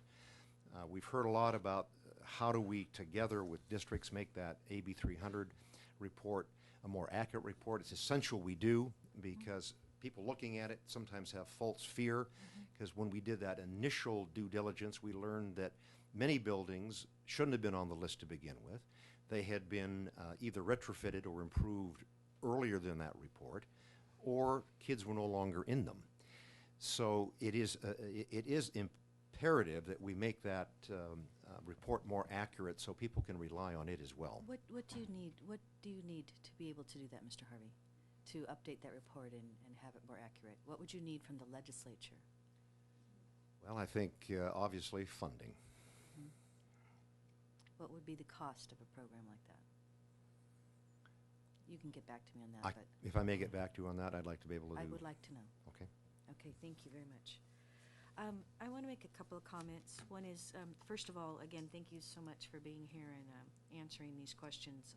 We've heard a lot about how do we, together with districts, make that AB 300 report a more accurate report. It's essential we do, because people looking at it sometimes have false fear, because when we did that initial due diligence, we learned that many buildings shouldn't have been on the list to begin with. They had been either retrofitted or improved earlier than that report, or kids were no longer in them. So it is imperative that we make that report more accurate so people can rely on it as well. What do you need? What do you need to be able to do that, Mr. Harvey? To update that report and have it more accurate? What would you need from the legislature? Well, I think obviously funding. What would be the cost of a program like that? You can get back to me on that, but If I may get back to you on that, I'd like to be able to do. I would like to know. Okay. Okay, thank you very much. I want to make a couple of comments. One is, first of all, again, thank you so much for being here and answering these questions.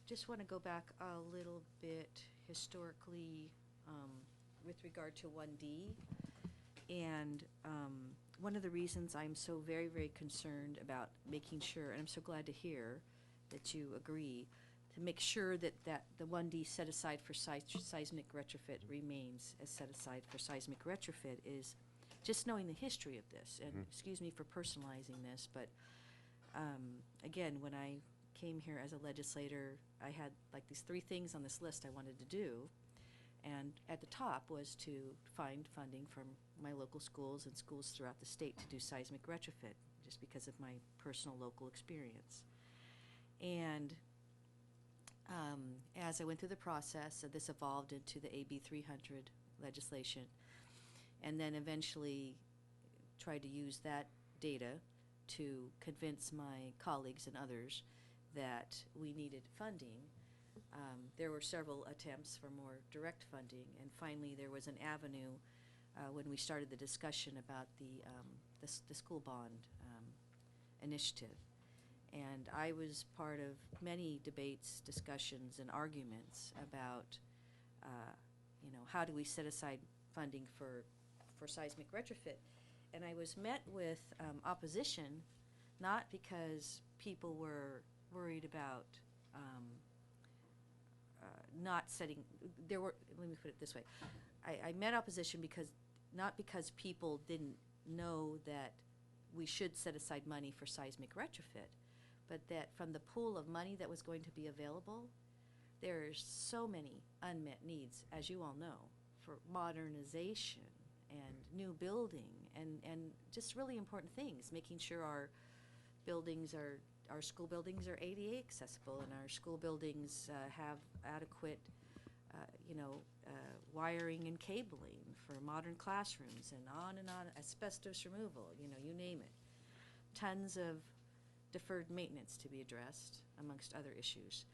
Just want to go back a little bit historically with regard to 1D. And one of the reasons I'm so very, very concerned about making sure, and I'm so glad to hear that you agree, to make sure that the 1D set aside for seismic retrofit remains as set aside for seismic retrofit, is just knowing the history of this. And excuse me for personalizing this, but again, when I came here as a legislator, I had like these 3 things on this list I wanted to do. And at the top was to find funding from my local schools and schools throughout the state to do seismic retrofit, just because of my personal local experience. And as I went through the process, this evolved into the AB 300 legislation, and then eventually tried to use that data to convince my colleagues and others that we needed funding. There were several attempts for more direct funding, and finally there was an avenue when we started the discussion about the school bond initiative. And I was part of many debates, discussions, and arguments about, how do we set aside funding for seismic retrofit. And I was met with opposition, not because people were worried about not setting, let me put it this way. I met opposition not because people didn't know that we should set aside money for seismic retrofit, but that from the pool of money that was going to be available, there's so many unmet needs, as you all know, for modernization and new building and just really important things, making sure our school buildings are ADA accessible and our school buildings have adequate wiring and cabling for modern classrooms, and on, asbestos removal, you name it. Tons of deferred maintenance to be addressed, amongst other issues.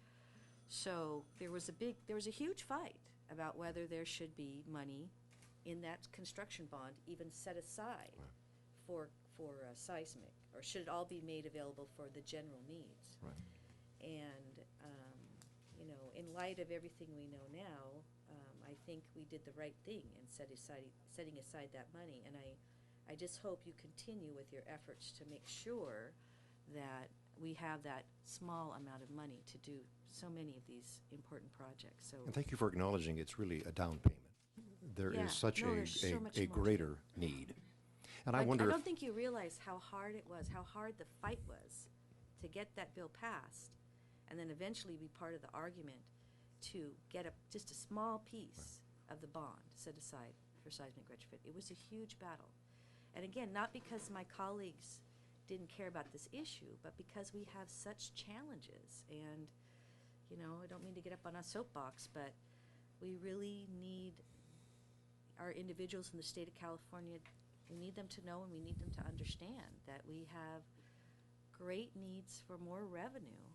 So there was a huge fight about whether there should be money in that construction bond even set aside for seismic, or should it all be made available for the general needs? Right. And in light of everything we know now, I think we did the right thing in setting aside that money. And I just hope you continue with your efforts to make sure that we have that small amount of money to do so many of these important projects. So And thank you for acknowledging it's really a down payment. There is such there's so much a more to greater need. And I wonder I if, don't think you realize how hard it was, how hard the fight was to get that bill passed, and then eventually be part of the argument to get just a small piece of the bond set aside for seismic retrofit. It was a huge battle. And again, not because my colleagues didn't care about this issue, but because we have such challenges. And, I don't mean to get up on a soapbox, but we really need our individuals in the state of California, we need them to know and we need them to understand that we have great needs for more revenue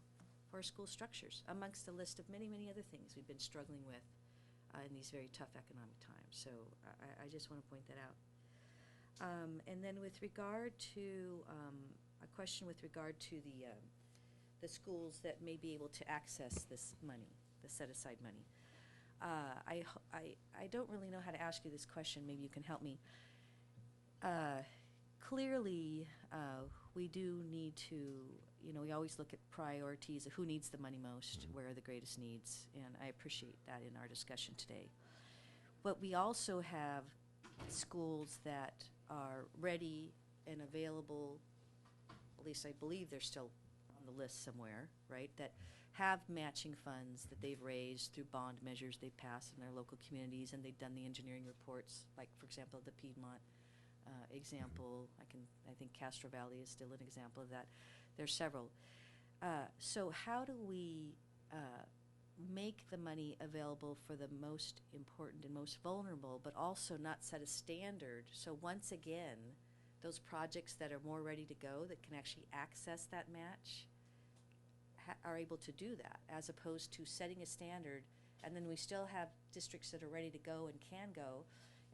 for school structures, amongst a list of many, many other things we've been struggling with in these very tough economic times. So I just want to point that out. And then with regard to a question with regard to the schools that may be able to access this money, the set-aside money. I don't really know how to ask you this question. Maybe you can help me. Clearly, we do need to, we always look at priorities of who needs the money most, where are the greatest needs, and I appreciate that in our discussion today. But we also have schools that are ready and available, at least I believe they're still on the list somewhere, right, that have matching funds that they've raised through bond measures they've passed in their local communities, and they've done the engineering reports, like, for example, the Piedmont example. I think Castro Valley is still an example of that. There's several. So how do we make the money available for the most important and most vulnerable, but also not set a standard? So once again, those projects that are more ready to go, that can actually access that match, are able to do that, as opposed to setting a standard, and then we still have districts that are ready to go and can go,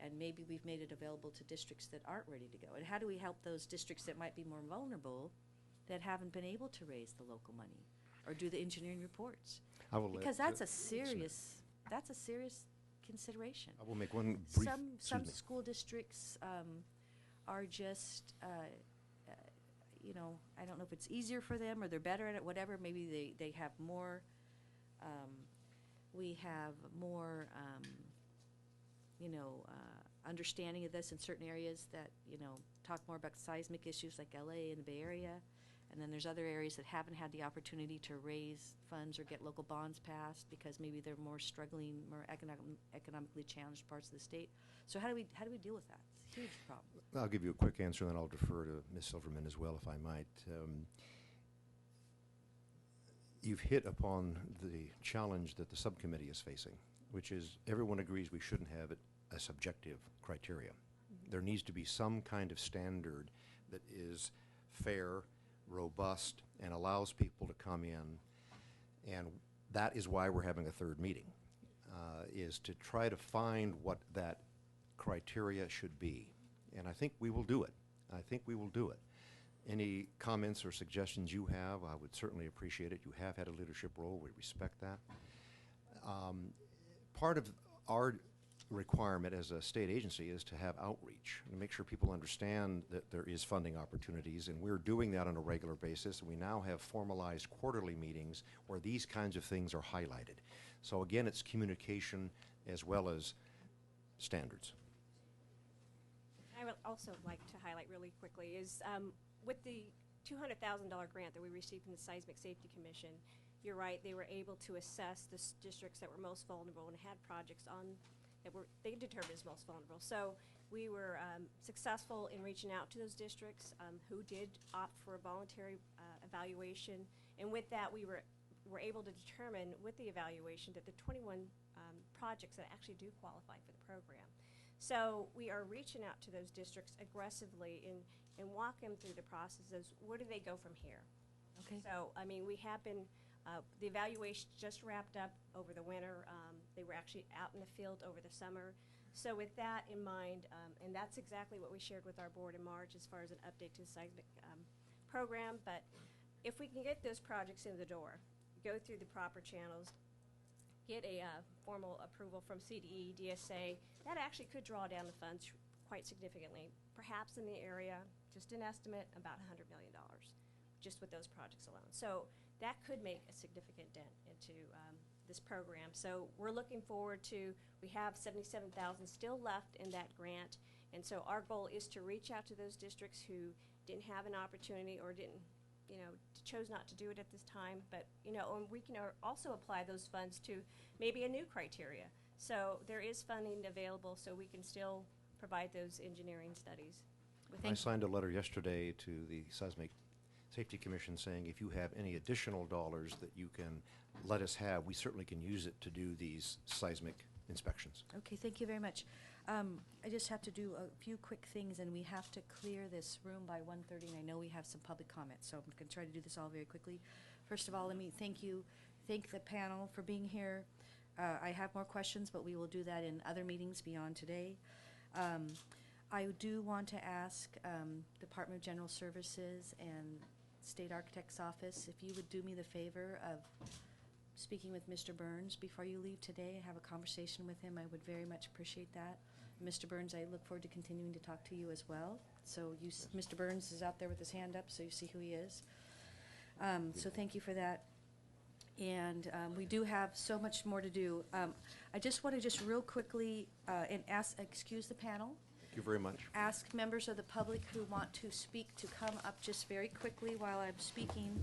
and maybe we've made it available to districts that aren't ready to go. And how do we help those districts that might be more vulnerable, that haven't been able to raise the local money or do the engineering reports? I will Because let, that's a serious consideration. I will make one brief, Some excuse me. school districts are just, I don't know if it's easier for them or they're better at it, whatever. Maybe they have more, we have more, understanding of this in certain areas that, talk more about seismic issues like LA and the Bay Area. And then there's other areas that haven't had the opportunity to raise funds or get local bonds passed because maybe they're more struggling, more economically challenged parts of the state. So how do we deal with that? It's a huge problem. I'll give you a quick answer, and then I'll defer to Ms. Silverman as well, if I might. You've hit upon the challenge that the subcommittee is facing, which is everyone agrees we shouldn't have it as subjective criteria. There needs to be some kind of standard that is fair, robust, and allows people to come in. And that is why we're having a third meeting, is to try to find what that criteria should be. And I think we will do it. I think we will do it. Any comments or suggestions you have, I would certainly appreciate it. You have had a leadership role. We respect that. Part of our requirement as a state agency is to have outreach and make sure people understand that there is funding opportunities, and we're doing that on a regular basis. We now have formalized quarterly meetings where these kinds of things are highlighted. So again, it's communication as well as standards. I would also like to highlight really quickly is with the $200,000 grant that we received from the Seismic Safety Commission, you're right, they were able to assess the districts that were most vulnerable and had projects on that they determined as most vulnerable. So we were successful in reaching out to those districts who did opt for a voluntary evaluation, and with that we were able to determine with the evaluation that the 21 projects that actually do qualify for the program. So we are reaching out to those districts aggressively and walk them through the process of where do they go from here. Okay. So, I mean, we have been, the evaluation just wrapped up over the winter. They were actually out in the field over the summer. So with that in mind, and that's exactly what we shared with our board in March as far as an update to the Seismic program. But if we can get those projects in the door, go through the proper channels, get a formal approval from CDE, DSA, that actually could draw down the funds quite significantly. Perhaps in the area, just an estimate, about $100 million, just with those projects alone. So that could make a significant dent into this program. So we're looking forward to, we have $77,000 still left in that grant, and so our goal is to reach out to those districts who didn't have an opportunity or didn't, you know, chose not to do it at this time, but, you know, and we can also apply those funds to maybe a new criteria. So there is funding available, so we can still provide those engineering studies. I signed a letter yesterday to the Seismic Safety Commission saying if you have any additional dollars that you can let us have, we certainly can use it to do these seismic inspections. Okay, thank you very much. I just have to do a few quick things, and we have to clear this room by 1:30, and I know we have some public comments, so I'm going to try to do this all very quickly. First of all, let me thank the panel for being here. I have more questions, but we will do that in other meetings beyond today. I do want to ask Department of General Services and State Architect's Office if you would do me the favor of speaking with Mr. Burns before you leave today and have a conversation with him. I would very much appreciate that. Mr. Burns, I look forward to continuing to talk to you as well. So Mr. Burns is out there with his hand up, so you see who he is. So thank you for that. And we do have so much more to do. I just want to real quickly and excuse the panel. Thank you very much. Ask members of the public who want to speak to come up just very quickly while I'm speaking.